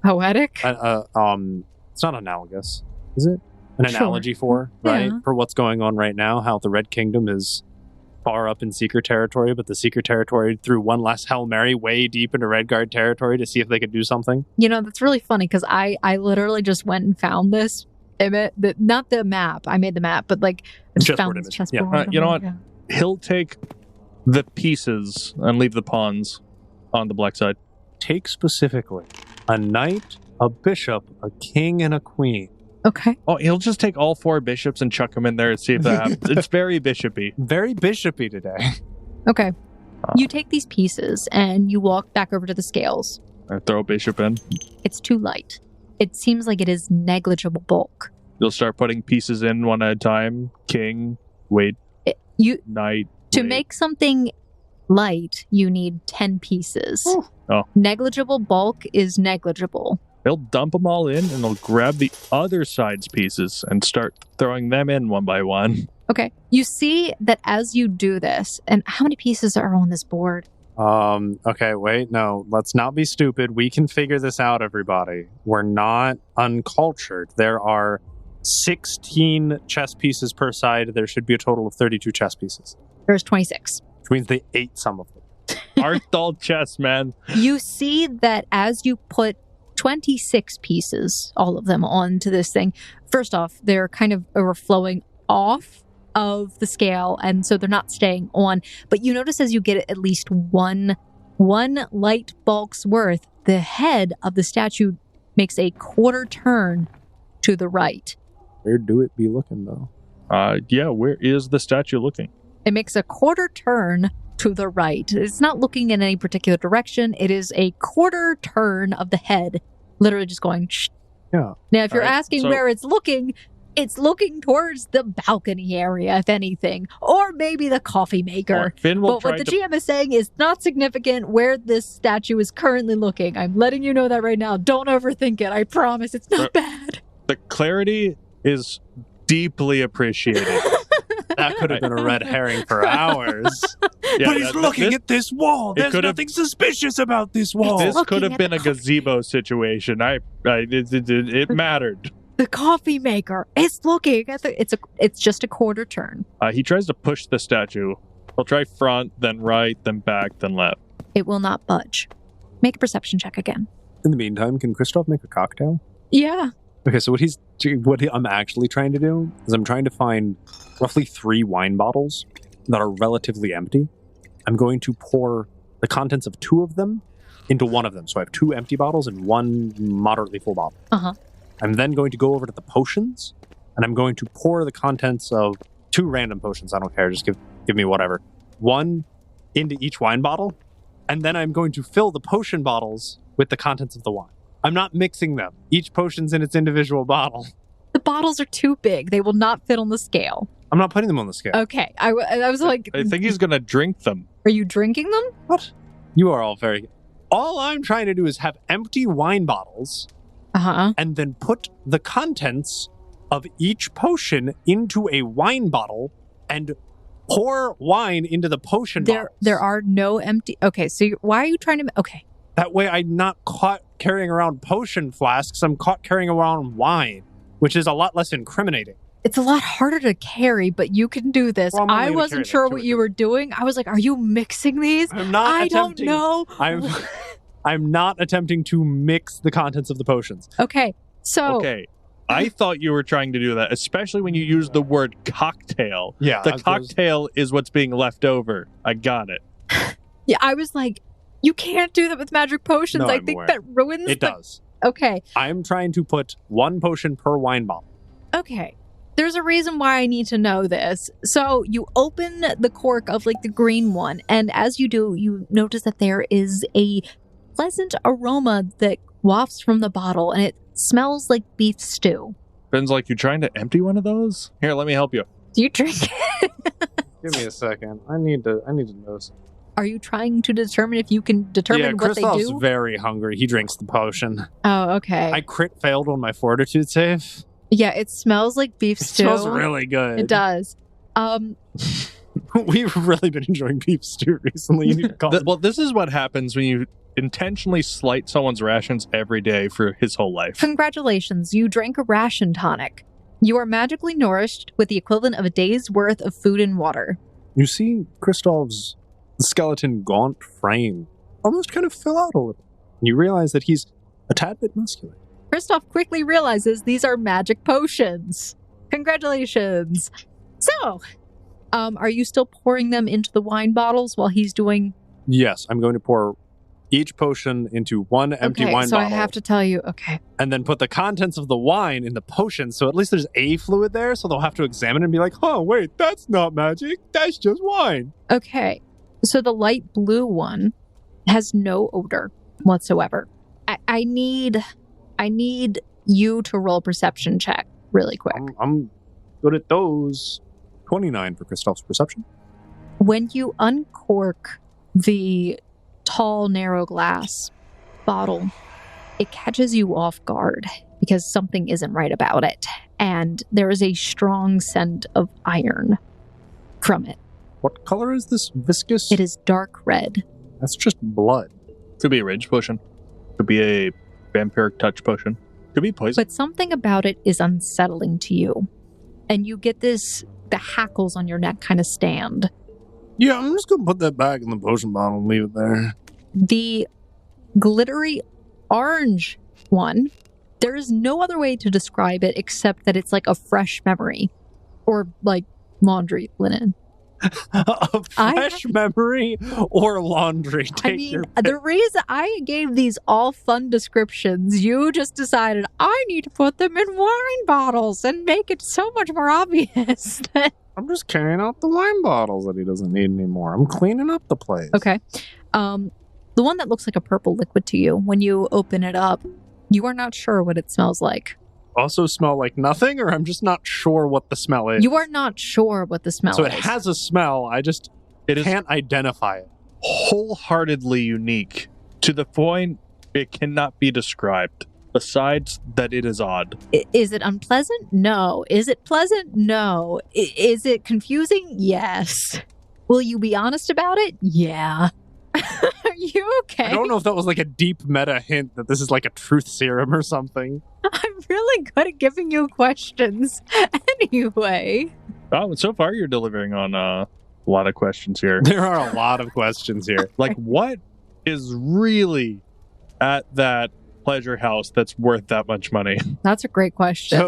Poetic? it's not analogous, is it? An analogy for, right? Yeah. For what's going on right now, how the Red Kingdom is far up in Secret Territory, but the Secret Territory threw one last Hail Mary way deep into Redguard territory to see if they could do something. You know, that's really funny because I literally just went and found this image, not the map. I made the map, but like I just found this chessboard. Yeah. You know what? Yeah. He'll take the pieces and leave the pawns on the black side. Take specifically a knight, a bishop, a king, and a queen. Okay. Oh, he'll just take all 4 bishops and chuck them in there and see if that happens. It's very bishopy. Very bishopy today. Okay. You take these pieces and you walk back over to the scales. I throw a bishop in. It's too light. It seems like it is negligible bulk. You'll start putting pieces in one at a time. King, wait, knight. To make something light, you need 10 pieces. Oh. Negligible bulk is negligible. He'll dump them all in, and he'll grab the other side's pieces and start throwing them in one by one. Okay. You see that as you do this, and how many pieces are on this board? Okay, wait, no, let's not be stupid. We can figure this out, everybody. We're not uncultured. There are 16 chess pieces per side. There should be a total of 32 chess pieces. There's 26. Which means they ate some of them. Arthal chess, man. You see that as you put 26 pieces, all of them, onto this thing, first off, they're kind of overflowing off of the scale, and so they're not staying on. But you notice as you get at least one light bulk's worth, the head of the statue makes a quarter turn to the right. Where do it be looking, though? Yeah, where is the statue looking? It makes a quarter turn to the right. It's not looking in any particular direction. It is a quarter turn of the head, literally just going shh. Yeah. Now, if you're asking where it's looking towards the balcony area, if anything, or maybe the coffee maker. But what the GM is saying is not significant where this statue is currently looking. I'm letting you know that right now. Don't overthink it. I promise it's not bad. The clarity is deeply appreciated. That could have been a red herring for hours. Yeah, but he's looking at this wall. There's nothing suspicious about this wall. This could have been a gazebo situation. It mattered. The coffee maker is looking at it's just a quarter turn. He tries to push the statue. He'll try front, then right, then back, then left. It will not budge. Make a perception check again. In the meantime, can Kristoph make a cocktail? Yeah. Okay, so what I'm actually trying to do is I'm trying to find roughly 3 wine bottles that are relatively empty. I'm going to pour the contents of 2 of them into one of them. So I have 2 empty bottles and 1 moderately full bottle. Uh-huh. I'm then going to go over to the potions, and I'm going to pour the contents of 2 random potions. I don't care. Just give me whatever. 1 into each wine bottle, and then I'm going to fill the potion bottles with the contents of the wine. I'm not mixing them. Each potion's in its individual bottle. The bottles are too big. They will not fit on the scale. I'm not putting them on the scale. Okay. I was like... I think he's going to drink them. Are you drinking them? What? You are all very... All I'm trying to do is have empty wine bottles and then put the contents of each potion into a wine bottle and pour wine into the potion bottles. There are no empty... Okay, so why are you trying to... Okay. That way I'm not caught carrying around potion flasks. I'm caught carrying around wine, which is a lot less incriminating. It's a lot harder to carry, but you can do this. Well, I wasn't sure what you were doing. I was like, are you mixing these? I'm not I don't know. I'm not attempting to mix the contents of the potions. Okay, so... Okay. I thought you were trying to do that, especially when you use the word cocktail. Yeah. The cocktail is what's being left over. I got it. Yeah, I was like, you can't do that with magic potions. No, I I'm think aware. that ruins It does. Okay. I'm trying to put one potion per wine bottle. Okay. There's a reason why I need to know this. So you open the cork of like the green one, and as you do, you notice that there is a pleasant aroma that wafts from the bottle, and it smells like beef stew. Ben's like, you trying to empty one of those? Here, let me help you. Do you drink it? Give me a second. I need to know something. Are you trying to determine if you can determine what they Kristoph's do? very hungry. He drinks the potion. Oh, okay. I crit failed on my fortitude save. Yeah, it smells like beef It stew. smells really good. It does. We've really been enjoying beef stew recently. You need to call Well, this is what happens when you intentionally slight someone's rations every day for his whole life. Congratulations, you drank a ration tonic. You are magically nourished with the equivalent of a day's worth of food and water. You see Kristoph's skeleton gaunt frame almost kind of fill out a little. You realize that he's a tad bit muscular. Kristoph quickly realizes these are magic potions. Congratulations. So, are you still pouring them into the wine bottles while he's doing... Yes, I'm going to pour each potion into one empty wine so bottle. I have to tell you, okay. And then put the contents of the wine in the potion, so at least there's a fluid there, so they'll have to examine it and be like, oh, wait, that's not magic, that's just wine. Okay, so the light blue one has no odor whatsoever. I need you to roll a perception check really quick. I'm good at those. 29 for Kristoph's perception. When you uncork the tall, narrow glass bottle, it catches you off guard because something isn't right about it. And there is a strong scent of iron from it. What color is this viscous? It is dark red. That's just blood. Could be a rage potion. Could be a vampiric touch potion. Could be poison. But something about it is unsettling to you. And you get the hackles on your neck kind of stand. Yeah, I'm just going to put that back in the potion bottle and leave it there. The glittery orange one, there is no other way to describe it except that it's like a fresh memory. Or like laundry linen. A fresh memory or laundry. The reason I gave these all fun descriptions, you just decided I need to put them in wine bottles and make it so much more obvious. I'm just carrying out the wine bottles that he doesn't need anymore. I'm cleaning up the place. Okay. The one that looks like a purple liquid to you, when you open it up, you are not sure what it smells like. Also smell like nothing, or I'm just not sure what the smell is? You are not sure what the smell is. So it has a smell, I just can't identify it. Wholeheartedly unique to the point it cannot be described, besides that it is odd. Is it unpleasant? No. Is it pleasant? No. Is it confusing? Yes. Will you be honest about it? Yeah. Are you okay? I don't know if that was like a deep meta hint that this is like a truth serum or something. I'm really good at giving you questions. Anyway. Oh, so far you're delivering on a lot of questions here. There are a lot of questions here. Like, what is really at that pleasure house that's worth that much money? That's a great question.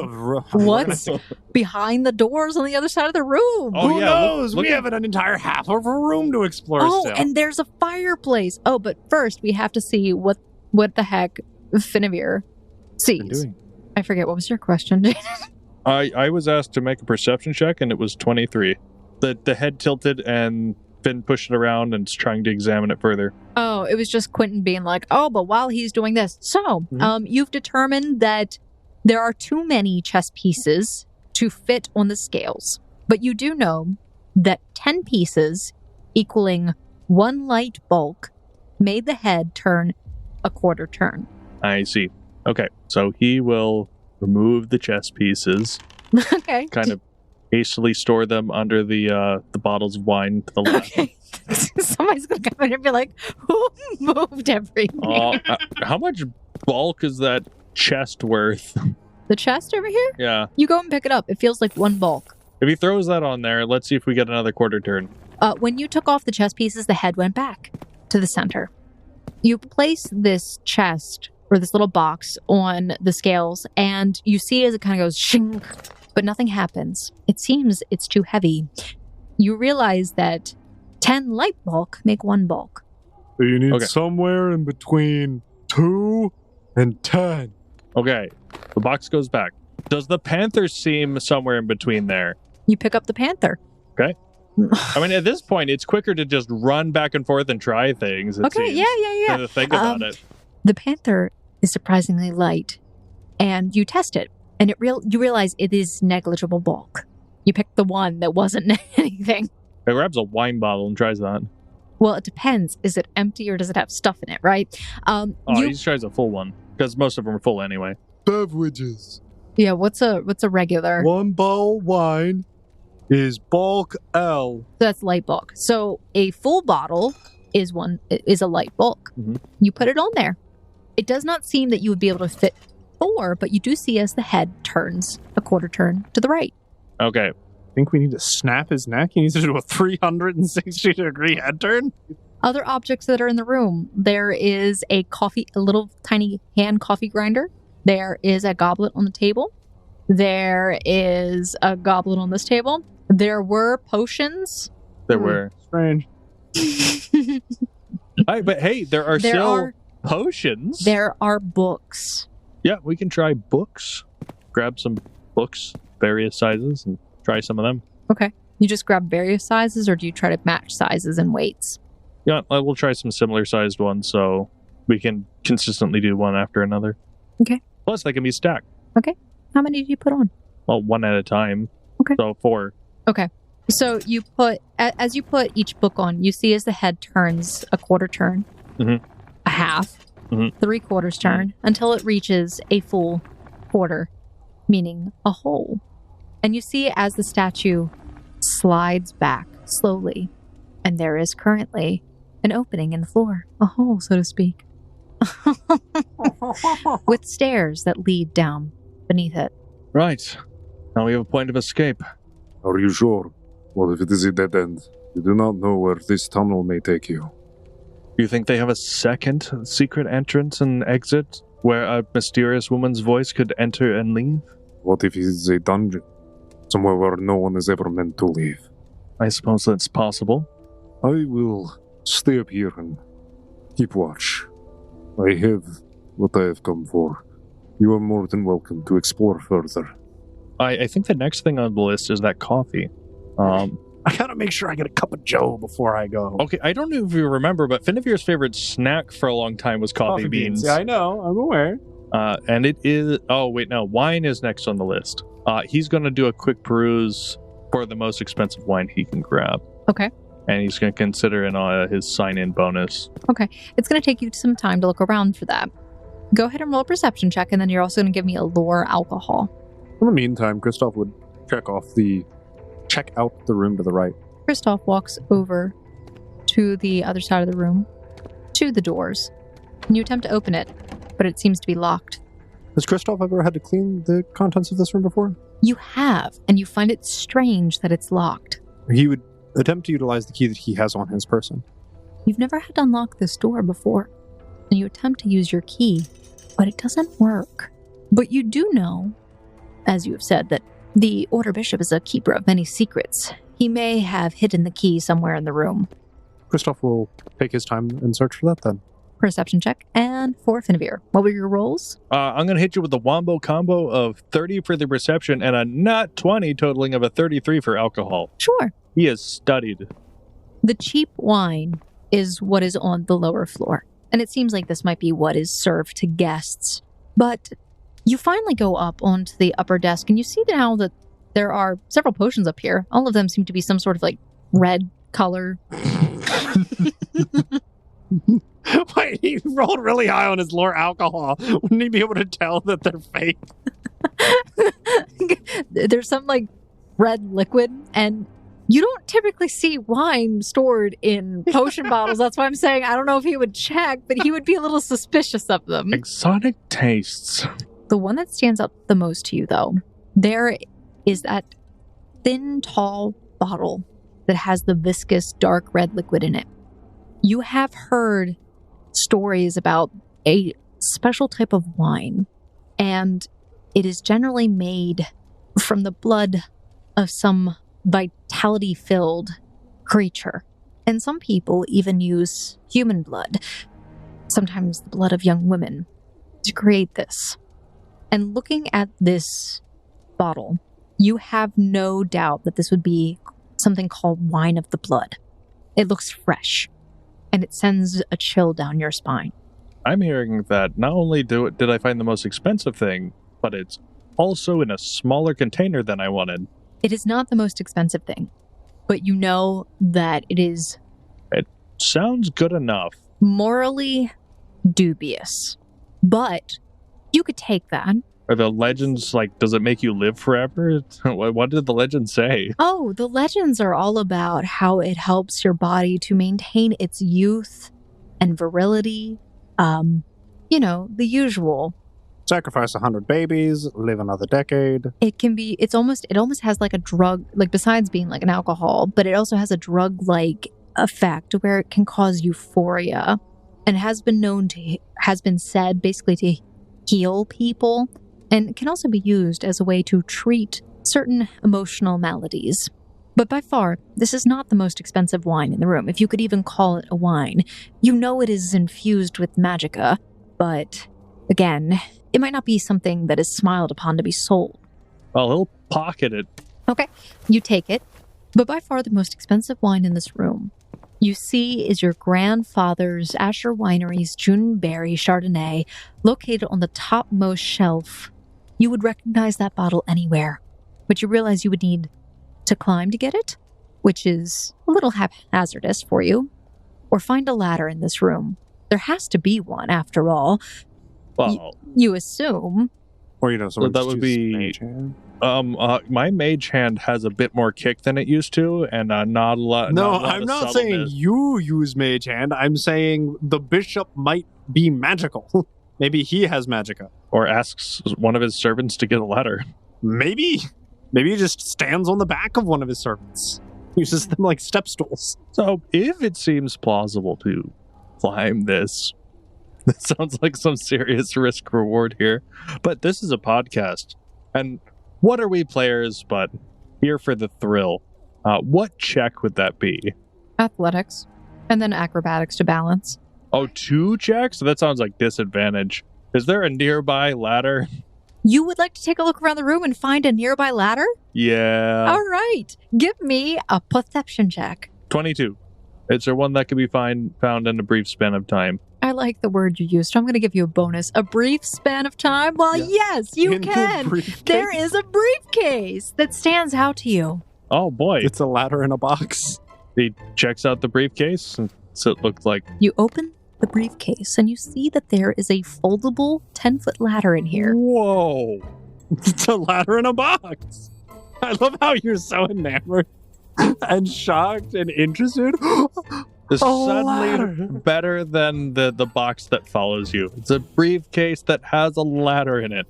What's behind the doors on the other side of the room? Who knows? We have an entire half of a room to explore still. And there's a fireplace. Oh, but first we have to see what the heck Finavir sees. I forget, what was your question, Jaden? I was asked to make a perception check, and it was 23. The head tilted, and Finn pushed it around and is trying to examine it further. Oh, it was just Quentin being like, oh, but while he's doing this. So, you've determined that there are too many chess pieces to fit on the scales. But you do know that 10 pieces equaling 1 light bulk made the head turn a quarter turn. I see. Okay, so he will remove the chess pieces. Okay. Kind of hastily store them under the bottles of wine to the left. Okay. Somebody's going to come in and be like, who moved everything? How much bulk is that chest worth? The chest over here? Yeah. You go and pick it up. It feels like 1 bulk. If he throws that on there, let's see if we get another quarter turn. When you took off the chess pieces, the head went back to the center. You place this chest, or this little box, on the scales, and you see as it kind of goes shing, but nothing happens. It seems it's too heavy. You realize that 10 light bulk make 1 bulk. So you need somewhere in between 2 and 10. Okay, the box goes back. Does the panther seem somewhere in between there? You pick up the panther. Okay. I mean, at this point, it's quicker to just run back and forth and try things. Okay, seems, yeah. than to think about it. The panther is surprisingly light, and you test it, and you realize it is negligible bulk. You picked the one that wasn't anything. He grabs a wine bottle and tries that. Well, it depends. Is it empty or does it have stuff in it, right? He tries a full one, because most of them are full anyway. Beverages. Yeah, what's a regular? 1 bottle wine is bulk L. So that's light bulk. So a full bottle is a light bulk. Mm-hmm. You put it on there. It does not seem that you would be able to fit 4, but you do see as the head turns a quarter turn to the right. Okay. I think we need to snap his neck. He needs to do a 360-degree head turn. Other objects that are in the room. There is a little tiny hand coffee grinder. There is a goblet on the table. There is a goblet on this table. There were potions. There were. Strange. But hey, there are still potions. There are books. Yeah, we can try books. Grab some books, various sizes, and try some of them. Okay. You just grab various sizes, or do you try to match sizes and weights? Yeah, we'll try some similar sized ones so we can consistently do one after another. Okay. Plus, they can be stacked. Okay. How many did you put on? Well, 1 at a time. Okay. So 4. Okay. So you put, as you put each book on, you see as the head turns a quarter turn, a half, 3/4 turn, until it reaches a full quarter, meaning a whole. And you see as the statue slides back slowly, and there is currently an opening in the floor, a hole, so to speak, with stairs that lead down beneath it. Right. Now we have a point of escape. Are you sure? What if it is a dead end? You do not know where this tunnel may take you. You think they have a second secret entrance and exit where a mysterious woman's voice could enter and leave? What if it is a dungeon? Somewhere where no one is ever meant to leave. I suppose that's possible. I will stay up here and keep watch. I have what I have come for. You are more than welcome to explore further. I think the next thing on the list is that coffee. I gotta make sure I get a cup of joe before I go. Okay, I don't know if you remember, but Finavir's favorite snack for a long time was coffee beans. Yeah, I know. I'm aware. And it is... Oh, wait, no. Wine is next on the list. He's going to do a quick peruse for the most expensive wine he can grab. Okay. And he's going to consider his sign-in bonus. Okay. It's going to take you some time to look around for that. Go ahead and roll a perception check, and then you're also going to give me a lore alcohol. In the meantime, Kristoph would check out the room to the right. Kristoph walks over to the other side of the room, to the doors, and you attempt to open it, but it seems to be locked. Has Kristoph ever had to clean the contents of this room before? You have, and you find it strange that it's locked. He would attempt to utilize the key that he has on his person. You've never had to unlock this door before, and you attempt to use your key, but it doesn't work. But you do know, as you have said, that the Order Bishop is a keeper of many secrets. He may have hidden the key somewhere in the room. Kristoph will take his time and search for that then. Perception check, and for Finavir. What were your rolls? I'm going to hit you with the wombo combo of 30 for the perception and a nat 20 totaling of a 33 for alcohol. Sure. He has studied. The cheap wine is what is on the lower floor, and it seems like this might be what is served to guests. But you finally go up onto the upper desk, and you see now that there are several potions up here. All of them seem to be some sort of like red color. Wait, he rolled really high on his lore alcohol. Wouldn't he be able to tell that they're fake? There's some like red liquid, and you don't typically see wine stored in potion bottles. That's why I'm saying I don't know if he would check, but he would be a little suspicious of them. Exotic tastes. The one that stands out the most to you, though, there is that thin, tall bottle that has the viscous, dark red liquid in it. You have heard stories about a special type of wine, and it is generally made from the blood of some vitality-filled creature. And some people even use human blood, sometimes the blood of young women, to create this. And looking at this bottle, you have no doubt that this would be something called wine of the blood. It looks fresh, and it sends a chill down your spine. I'm hearing that not only did I find the most expensive thing, but it's also in a smaller container than I wanted. It is not the most expensive thing, but you know that it is... It sounds good enough. Morally dubious. But you could take that. Are the legends, like, does it make you live forever? What did the legends say? Oh, the legends are all about how it helps your body to maintain its youth and virility. You know, the usual. Sacrifice 100 babies, live another decade. It almost has like a drug, like besides being like an alcohol, but it also has a drug-like effect where it can cause euphoria, and has been said basically to heal people, and it can also be used as a way to treat certain emotional maladies. But by far, this is not the most expensive wine in the room, if you could even call it a wine. You know it is infused with magicka, but again, it might not be something that is smiled upon to be sold. Well, he'll pocket it. Okay, you take it. But by far the most expensive wine in this room, you see, is your grandfather's Asher Winery's June Berry Chardonnay, located on the topmost shelf. You would recognize that bottle anywhere, but you realize you would need to climb to get it, which is a little haphazardous for you, or find a ladder in this room. There has to be one, after all. Well, you assume. Or, you know, someone that would be mage hand. My mage hand has a bit more kick than it used to, and not a lot. No, not a lot I'm of not saying subtleness. you use mage hand. I'm saying the bishop might be magical. Maybe he has magicka. Or asks one of his servants to get a ladder. Maybe he just stands on the back of one of his servants. Uses them like step stools. So, if it seems plausible to climb this, that sounds like some serious risk reward here. But this is a podcast, and what are we players but here for the thrill? What check would that be? Athletics, and then acrobatics to balance. Oh, 2 checks? That sounds like disadvantage. Is there a nearby ladder? You would like to take a look around the room and find a nearby ladder? Yeah. All right. Give me a perception check. 22. Is there one that can be found in a brief span of time? I like the word you used, so I'm going to give you a bonus. A brief span of time? Well, Yeah. yes, you In the can. briefcase. There is a briefcase that stands out to you. Oh, boy. It's a ladder in a box. He checks out the briefcase, and so it looked like... You open the briefcase, and you see that there is a foldable 10-foot ladder in here. Whoa. It's a ladder in a box. I love how you're so enamored and shocked and interested. This is suddenly ladder. better than the box that follows you. It's a briefcase that has a ladder in it.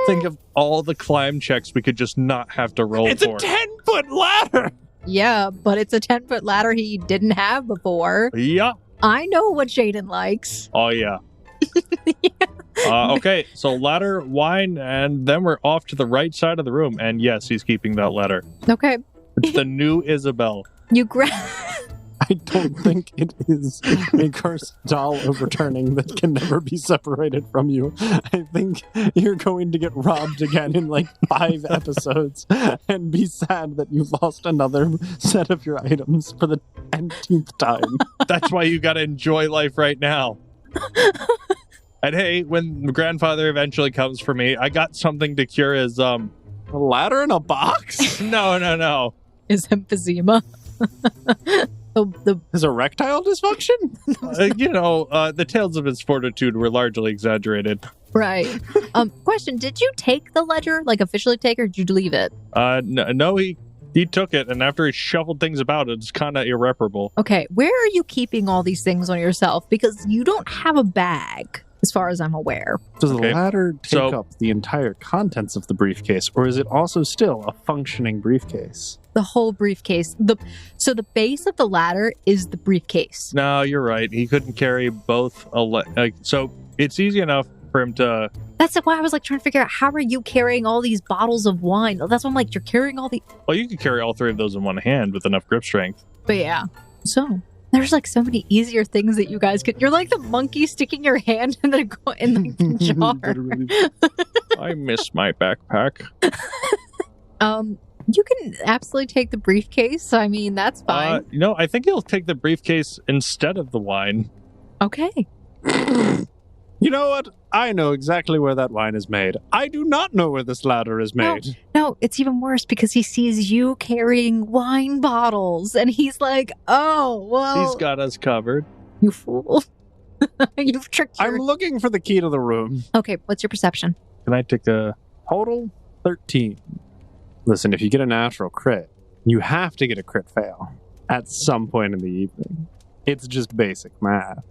Think of all the climb checks we could just not have to roll It's a for. 10-foot ladder. Yeah, but it's a 10-foot ladder he didn't have before. Yeah. I know what Jaden likes. Oh, yeah. Okay, so ladder, wine, and then we're off to the right side of the room. And yes, he's keeping that ladder. Okay. It's the new Isabel. You grab... I don't think it is a cursed doll overturning that can never be separated from you. I think you're going to get robbed again in like 5 episodes and be sad that you've lost another set of your items for the 10th time. That's why you gotta enjoy life right now. And hey, when grandfather eventually comes for me, I got something to cure his, A ladder in a box? No. Is emphysema. His erectile dysfunction? The tales of his fortitude were largely exaggerated. Right. Question, did you take the ledger, like officially take, or did you leave it? No, he took it, and after he shuffled things about, it's kind of irreparable. Okay, where are you keeping all these things on yourself? Because you don't have a bag, as far as I'm aware. Does the ladder take up the entire contents of the briefcase, or is it also still a functioning briefcase? The whole briefcase. So the base of the ladder is the briefcase. No, you're right. He couldn't carry both. So it's easy enough for him to... That's why I was like trying to figure out, how are you carrying all these bottles of wine? That's why I'm like, you're carrying all the... Well, you could carry all three of those in one hand with enough grip strength. But yeah. So there's like so many easier things that you guys could... You're like the monkey sticking your hand in the jar. I miss my backpack. You can absolutely take the briefcase. I mean, that's fine. I think he'll take the briefcase instead of the wine. Okay. You know what? I know exactly where that wine is made. I do not know where this ladder is made. No, it's even worse because he sees you carrying wine bottles and he's like, oh, well. He's got us covered. You fool. You've tricked I'm looking for the key to the room. Okay, what's your perception? Can I take a... Total 13. Listen, if you get a natural crit, you have to get a crit fail at some point in the evening. It's just basic math.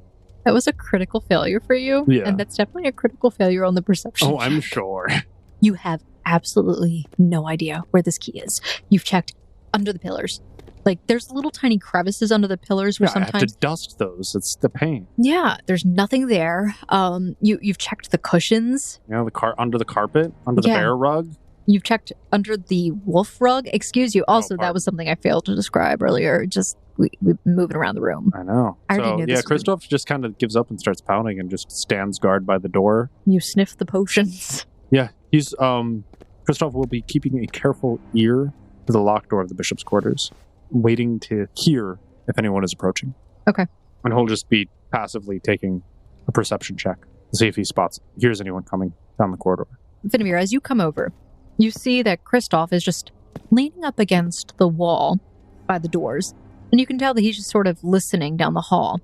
That was a critical failure for you. Yeah. And that's definitely a critical failure on the perception. Oh, I'm sure. You have absolutely no idea where this key is. You've checked under the pillars. Like, there's little tiny crevices under the pillars where sometimes... I have to dust those. It's the pain. Yeah, there's nothing there. You've checked the cushions. You know, under the carpet, under the bear rug. You've checked under the wolf rug. Excuse you. Also, that was something I failed to describe earlier. Just we've been moving around the room. I know. I already knew this. Kristoph just kind of gives up and starts pounding and just stands guard by the door. You sniff the potions. Yeah, he's Kristoph will be keeping a careful ear to the locked door of the bishop's quarters, waiting to hear if anyone is approaching. Okay. And he'll just be passively taking a perception check to see if he hears anyone coming down the corridor. Finavir, as you come over, you see that Kristoph is just leaning up against the wall by the doors, and you can tell that he's just sort of listening down the hall.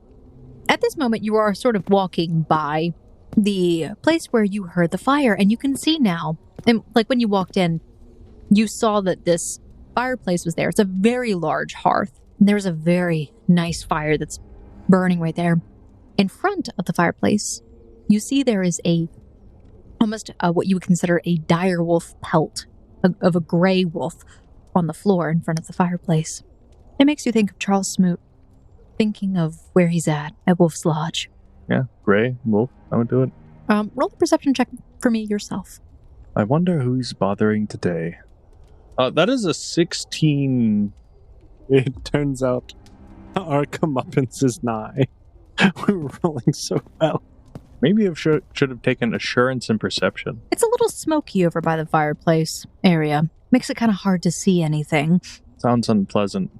At this moment, you are sort of walking by the place where you heard the fire, and you can see now, and like when you walked in, you saw that this fireplace was there. It's a very large hearth, and there's a very nice fire that's burning right there. In front of the fireplace, you see there is almost what you would consider a dire wolf pelt of a gray wolf on the floor in front of the fireplace. It makes you think of Charles Smoot, thinking of where he's at Wolf's Lodge. Yeah, gray wolf. I would do it. Roll a perception check for me yourself. I wonder who's bothering today. That is a 16. It turns out our comeuppance is nigh. We were rolling so well. Maybe I should have taken assurance and perception. It's a little smoky over by the fireplace area. Makes it kind of hard to see anything. Sounds unpleasant.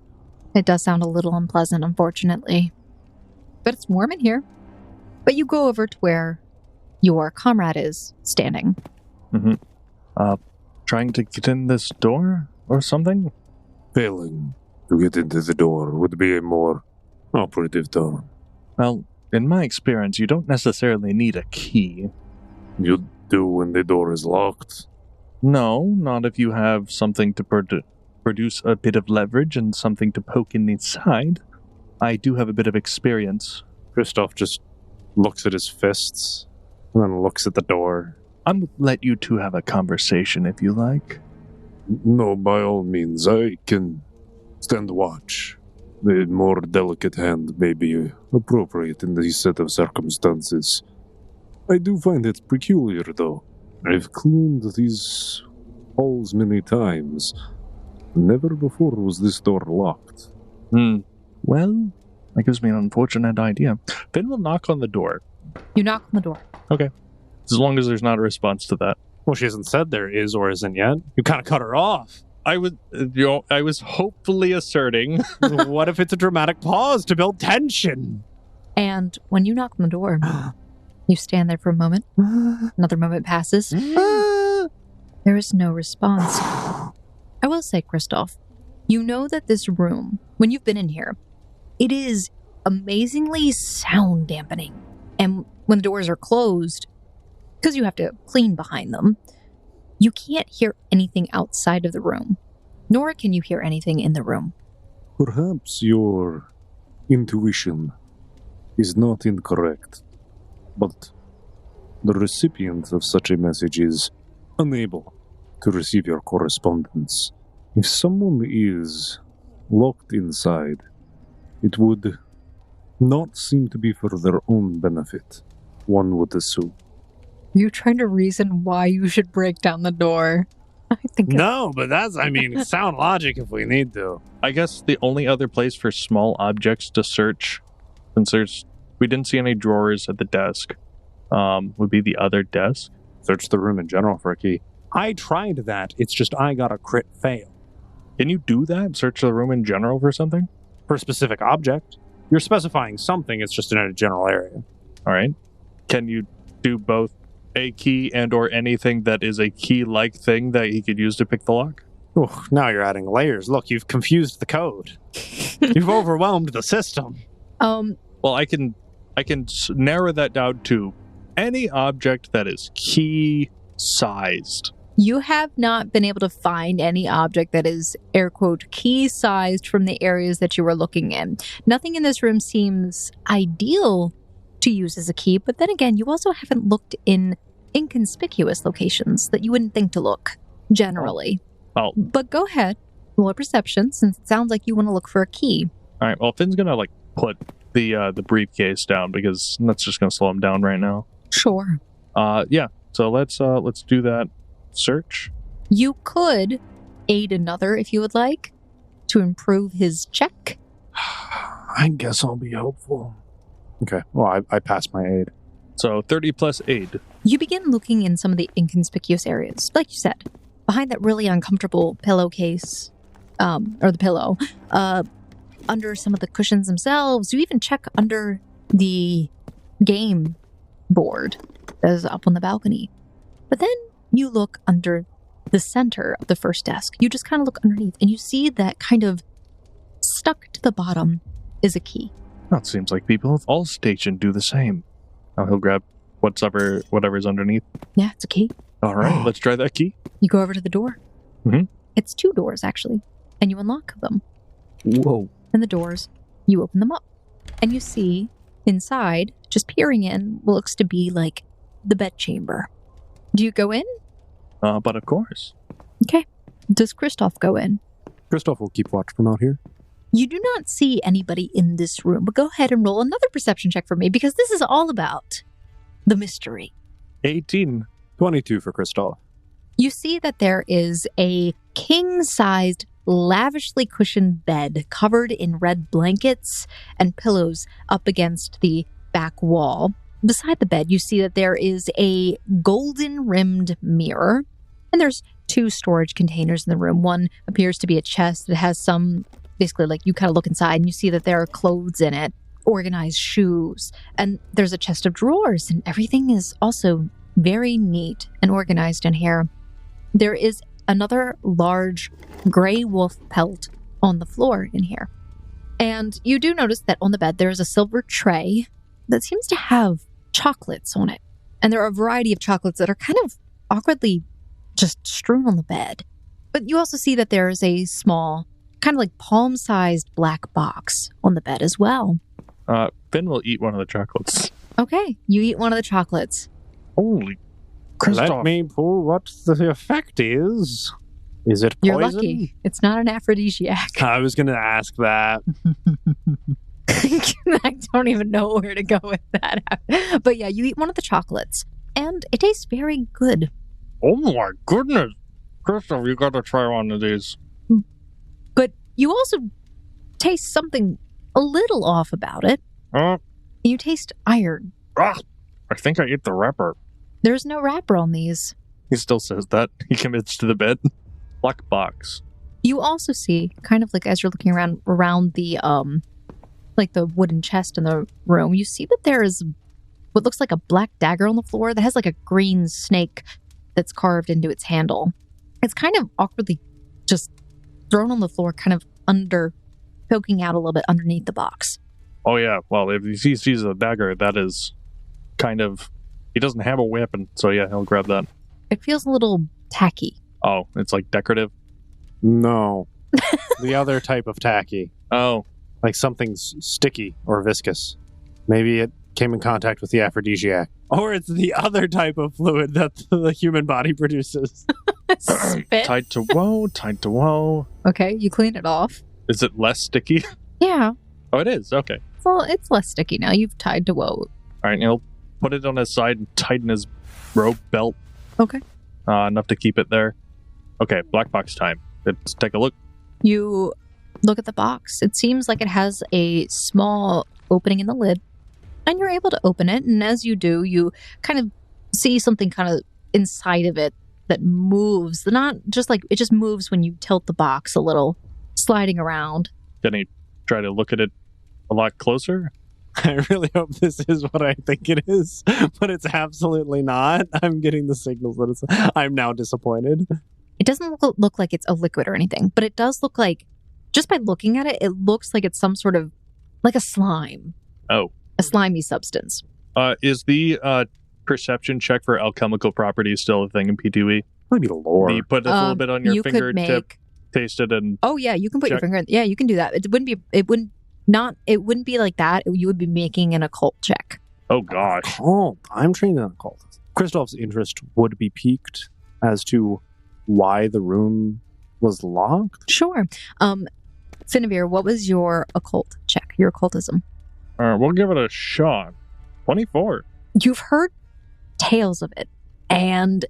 It does sound a little unpleasant, unfortunately. But it's warm in here. But you go over to where your comrade is standing. Mm-hmm. Trying to get in this door or something? Failing to get into the door would be a more operative term. Well, in my experience, you don't necessarily need a key. You do when the door is locked? No, not if you have something to produce a bit of leverage and something to poke in the side. I do have a bit of experience. Kristoph just looks at his fists and then looks at the door. I'll let you two have a conversation if you like. No, by all means, I can stand watch. The more delicate hand may be appropriate in this set of circumstances. I do find it peculiar, though. I've cleaned these halls many times. Never before was this door locked. Well, that gives me an unfortunate idea. Then we'll knock on the door. You knock on the door. Okay. As long as there's not a response to that. Well, she hasn't said there is or isn't yet. You kind of cut her off. I was hopefully asserting. What if it's a dramatic pause to build tension? And when you knock on the door, you stand there for a moment. Another moment passes. There is no response. I will say, Kristoph, you know that this room, when you've been in here, it is amazingly sound dampening. And when the doors are closed, because you have to clean behind them, you can't hear anything outside of the room, nor can you hear anything in the room. Perhaps your intuition is not incorrect, but the recipient of such a message is unable to receive your correspondence. If someone is locked inside, it would not seem to be for their own benefit, one would assume. Are you trying to reason why you should break down the door? I think No, but that's, sound logic if we need to. I guess the only other place for small objects to search, since we didn't see any drawers at the desk, would be the other desk. Search the room in general for a key. I tried that. It's just I got a crit fail. Can you do that? Search the room in general for something? For a specific object. You're specifying something, it's just in a general area. All right. Can you do both a key and or anything that is a key-like thing that he could use to pick the lock? Ooh, now you're adding layers. Look, you've confused the code. You've overwhelmed the system. Well, I can narrow that down to any object that is key-sized. you have not been able to find any object that is, air quote, key-sized from the areas that you were looking in. Nothing in this room seems ideal to use as a key, but then again, you also haven't looked in inconspicuous locations that you wouldn't think to look, generally. Oh. But go ahead, roll a perception, since it sounds like you want to look for a key. All right, well, Finn's gonna, put the briefcase down, because that's just gonna slow him down right now. Sure. Yeah, so let's do that search. You could aid another if you would like, to improve his check. I guess I'll be hopeful. Okay, well, I passed my aid. So 30 plus aid. You begin looking in some of the inconspicuous areas, like you said, behind that really uncomfortable pillowcase, or the pillow, under some of the cushions themselves. You even check under the game board that is up on the balcony. But then you look under the center of the first desk. You just kind of look underneath, and you see that kind of stuck to the bottom is a key. That seems like people of all stations do the same. Now he'll grab whatever's underneath. Yeah, it's a key. All right, let's try that key. You go over to the door. Mhm. It's 2 doors, actually, and you unlock them. Whoa. And the doors, you open them up, and you see inside, just peering in, what looks to be like the bedchamber. Do you go in? But of course. Okay. Does Kristoph go in? Kristoph will keep watch from out here. You do not see anybody in this room, but go ahead and roll another perception check for me, because this is all about the mystery. 18. 22 for Kristoph. You see that there is a king-sized, lavishly cushioned bed covered in red blankets and pillows up against the back wall. Beside the bed, you see that there is a golden-rimmed mirror, and there's 2 storage containers in the room. One appears to be a chest that has some, basically, you kind of look inside and you see that there are clothes in it, organized shoes, and there's a chest of drawers, and everything is also very neat and organized in here. There is another large gray wolf pelt on the floor in here. And you do notice that on the bed there is a silver tray that seems to have chocolates on it. And there are a variety of chocolates that are kind of awkwardly just strewn on the bed. But you also see that there is a small, kind of palm-sized black box on the bed as well. Finn will eat one of the chocolates. Okay, you eat one of the chocolates. Holy Kristoph. Let me pull what the effect is. Is it poison? You're lucky. It's not an aphrodisiac. I was going to ask that. I don't even know where to go with that. But yeah, you eat one of the chocolates, and it tastes very good. Oh my goodness. Kristoph, you gotta try one of these. But you also taste something a little off about it. You taste iron. I think I ate the wrapper. There's no wrapper on these. He still says that. He commits to the bed. Black box. You also see, kind of like as you're looking around the like the wooden chest in the room, you see that there is what looks like a black dagger on the floor that has like a green snake that's carved into its handle. It's kind of awkwardly just thrown on the floor, kind of poking out a little bit underneath the box. Oh yeah, well, if he sees a dagger, that is kind of... He doesn't have a weapon, so yeah, he'll grab that. It feels a little tacky. Oh, it's like decorative? No. The other type of tacky. Oh. Like something's sticky or viscous. Maybe it came in contact with the aphrodisiac. Or it's the other type of fluid that the human body produces. Spit. Tied to woe. Okay, you clean it off. Is it less sticky? Yeah. Oh, it is? Okay. Well, it's less sticky now. You've tied to woe. All right, he'll put it on his side and tighten his rope belt. Okay. Enough to keep it there. Okay, black box time. Let's take a look. You look at the box. It seems like it has a small opening in the lid, and you're able to open it. And as you do, you kind of see something kind of inside of it that moves. Not just like it just moves when you tilt the box a little, sliding around. Can he try to look at it a lot closer? I really hope this is what I think it is, but it's absolutely not. I'm getting the signals that it's... I'm now disappointed. It doesn't look like it's a liquid or anything, but it does look like, just by looking at it, it looks like it's some sort of, like a slime. Oh. A slimy substance. Is the perception check for alchemical properties still a thing in P2E? Maybe lore. You put a little bit on your fingertip, taste it, and... Oh, yeah, you can put your finger in... Yeah, you can do that. It wouldn't be like that. You would be making an occult check. Oh, gosh. Occult. I'm trained in occult. Kristoph's interest would be piqued as to why the room was locked. Sure. Finavir, what was your occult check? Your occultism? We'll give it a shot. 24. You've heard tales of it, and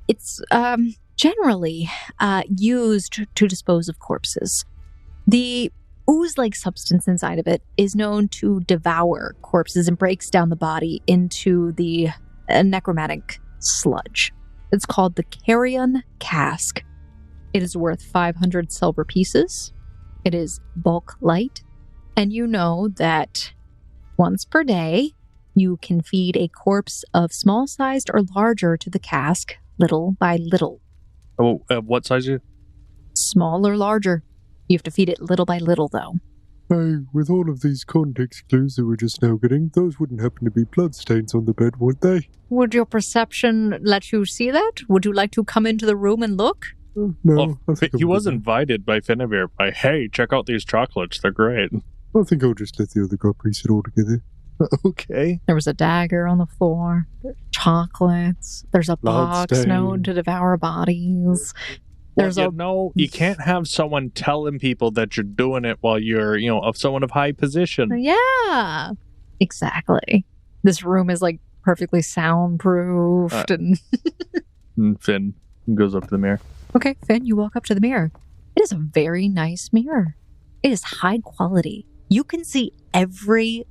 it's generally used to dispose of corpses. The ooze-like substance inside of it is known to devour corpses and breaks down the body into the necromantic sludge. It's called the carrion cask. It is worth 500 silver pieces. It is bulk light. And you know that once per day, you can feed a corpse of small-sized or larger to the cask, little by little. Oh, what size is it? Small or larger. You have to feed it little by little, though. Hey, with all of these context clues that we're just now getting, those wouldn't happen to be bloodstains on the bed, would they? Would your perception let you see that? Would you like to come into the room and look? No. Well, he was invited by Finavir by, hey, check out these chocolates. They're great. I think I'll just let the other guy piece it all together. Okay. There was a dagger on the floor. There's chocolates. There's a box known to devour bodies. There's you can't have someone telling people that you're doing it while you're, of someone of high position. Yeah, exactly. This room is like perfectly soundproofed. And Finn goes up to the mirror. Okay, Finn, you walk up to the mirror. It is a very nice mirror. It is high quality. You can see every,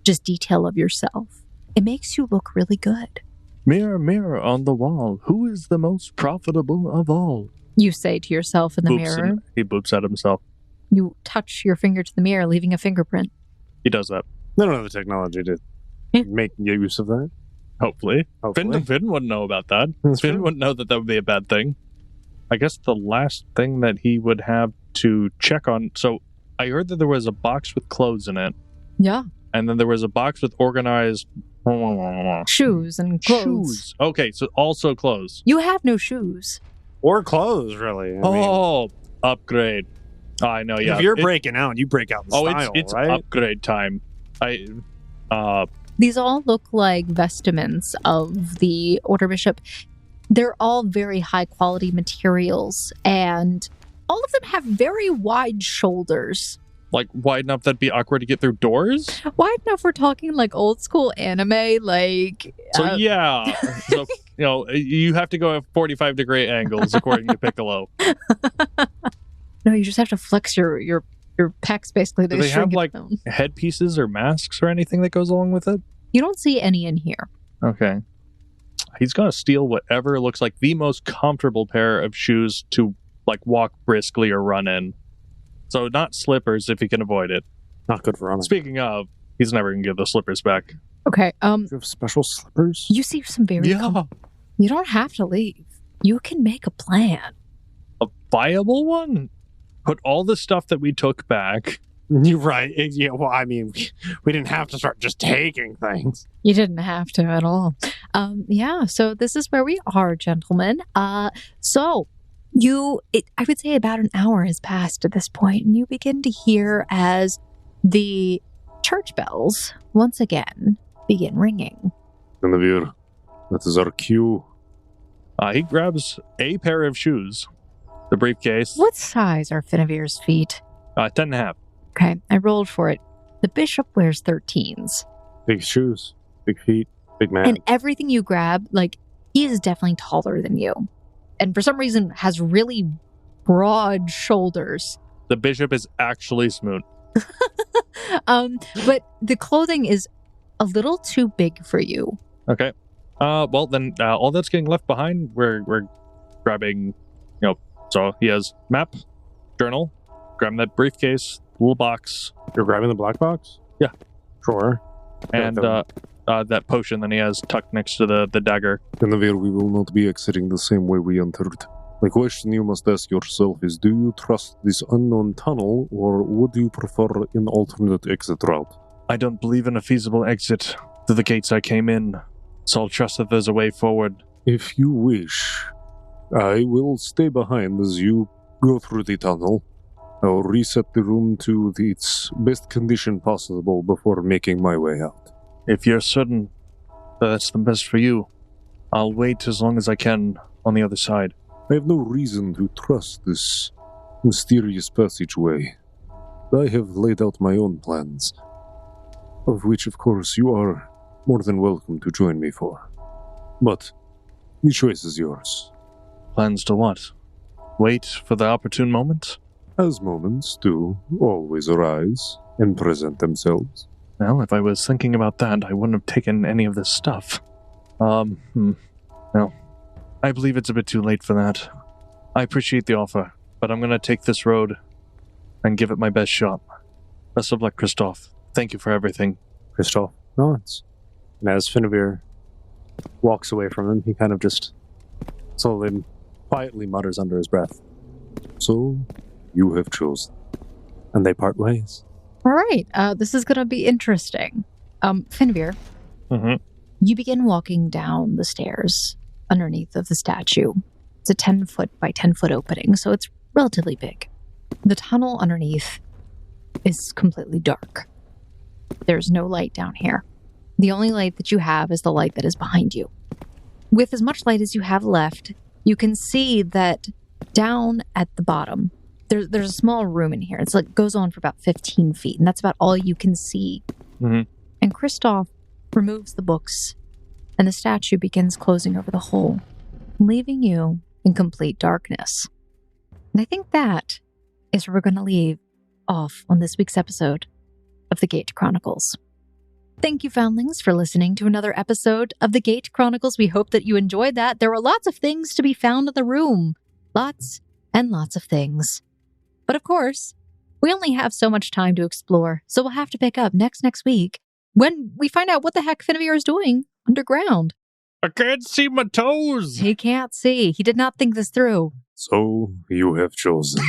just detail of yourself. It makes you look really good. Mirror, mirror on the wall, who is the most profitable of all? You say to yourself in the mirror. He boops at himself. You touch your finger to the mirror, leaving a fingerprint. He does that. They don't have the technology to make use of that. Hopefully. Finn wouldn't know about that. Finn wouldn't know that would be a bad thing. I guess the last thing that he would have to check on... So, I heard that there was a box with clothes in it. Yeah. And then there was a box with organized... shoes and clothes. Shoes. Okay, so also clothes. You have no shoes. Or clothes, really. I mean, upgrade. I know, yeah. If you're breaking out, you break out in style, it's right? upgrade time. These all look like vestments of the Order Bishop. They're all very high quality materials, and all of them have very wide shoulders. Like, wide enough that'd be awkward to get through doors? Wide enough we're talking like old school anime, So, yeah. So, you have to go at 45-degree angles, according to Piccolo. No, you just have to flex your pecs, basically. Do they have, headpieces or masks or anything that goes along with it? You don't see any in here. Okay. He's going to steal whatever looks like the most comfortable pair of shoes to walk briskly or run in. So not slippers if he can avoid it. Not good for running. Speaking of, he's never going to give the slippers back. Okay, Do you have special slippers? you see some very... You don't have to leave. You can make a plan. A viable one? Put all the stuff that we took back. You're right. Yeah, well, I mean, we didn't have to start just taking things. You didn't have to at all. Yeah, so this is where we are, gentlemen. I would say about an hour has passed at this point, and you begin to hear as the church bells once again begin ringing. Finavir, that is our cue. He grabs a pair of shoes, the briefcase. What size are Finavir's feet? 10.5. Okay, I rolled for it. The bishop wears 13s. Big shoes, big feet, big man. And everything you grab, he is definitely taller than you. And for some reason has really broad shoulders. The bishop is actually Smoot. But the clothing is a little too big for you. Okay. Well, then all that's getting left behind, we're grabbing, so he has map, journal, grabbing that briefcase, little box. You're grabbing the black box? Yeah. Sure. And that potion that he has tucked next to the dagger. Finavir, we will not be exiting the same way we entered. The question you must ask yourself is, do you trust this unknown tunnel, or would you prefer an alternate exit route? I don't believe in a feasible exit to the gates I came in, so I'll trust that there's a way forward. If you wish, I will stay behind as you go through the tunnel. I'll reset the room to its best condition possible before making my way out. If you're certain that that's the best for you, I'll wait as long as I can on the other side. I have no reason to trust this mysterious passageway. I have laid out my own plans, of which, of course, you are more than welcome to join me for. But the choice is yours. Plans to what? Wait for the opportune moment? As moments do always arise and present themselves. Well, if I was thinking about that, I wouldn't have taken any of this stuff. No. I believe it's a bit too late for that. I appreciate the offer, but I'm going to take this road and give it my best shot. Best of luck, Kristoph. Thank you for everything. Kristoph nods. And as Finavir walks away from him, he kind of just slowly, quietly mutters under his breath. So, you have chosen. And they part ways. All right, this is going to be interesting. Finavir, you begin walking down the stairs underneath of the statue. It's a 10-foot by 10-foot opening, so it's relatively big. The tunnel underneath is completely dark. There's no light down here. The only light that you have is the light that is behind you. With as much light as you have left, you can see that down at the bottom, there's a small room in here. It's goes on for about 15 feet, and that's about all you can see. Mm-hmm. And Kristoph removes the books, and the statue begins closing over the hole, leaving you in complete darkness. And I think that is where we're going to leave off on this week's episode of the Gate Chronicles. Thank you, Foundlings, for listening to another episode of the Gate Chronicles. We hope that you enjoyed that. There were lots of things to be found in the room. Lots and lots of things. But of course, we only have so much time to explore, so we'll have to pick up next week when we find out what the heck Finavir is doing underground. I can't see my toes! He can't see. He did not think this through. So, you have chosen.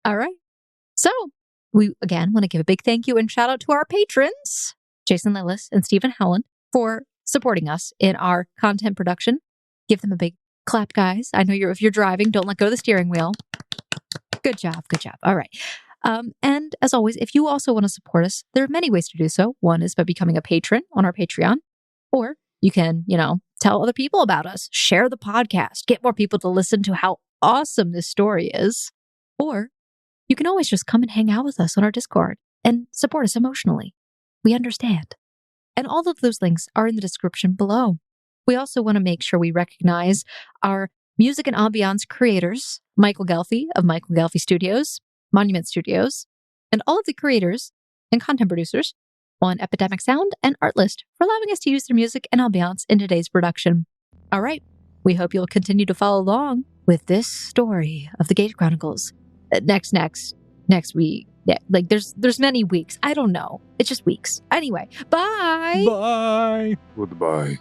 All right. So, we again want to give a big thank you and shout out to our patrons, Jason Lillis and Stephen Howland, for supporting us in our content production. Give them a big clap, guys. I know if you're driving, don't let go of the steering wheel. Good job. Good job. All right. And as always, if you also want to support us, there are many ways to do so. One is by becoming a patron on our Patreon, or you can, tell other people about us, share the podcast, get more people to listen to how awesome this story is. Or you can always just come and hang out with us on our Discord and support us emotionally. We understand. And all of those links are in the description below. We also want to make sure we recognize our music and ambiance creators, Michael Ghelfi of Michael Ghelfi Studios, Monument Studios, and all of the creators and content producers on Epidemic Sound and Artlist for allowing us to use their music and ambiance in today's production. All right, we hope you'll continue to follow along with this story of the Gate Chronicles. Next week. Yeah, like there's many weeks. I don't know. It's just weeks. Anyway, bye. Bye. Goodbye.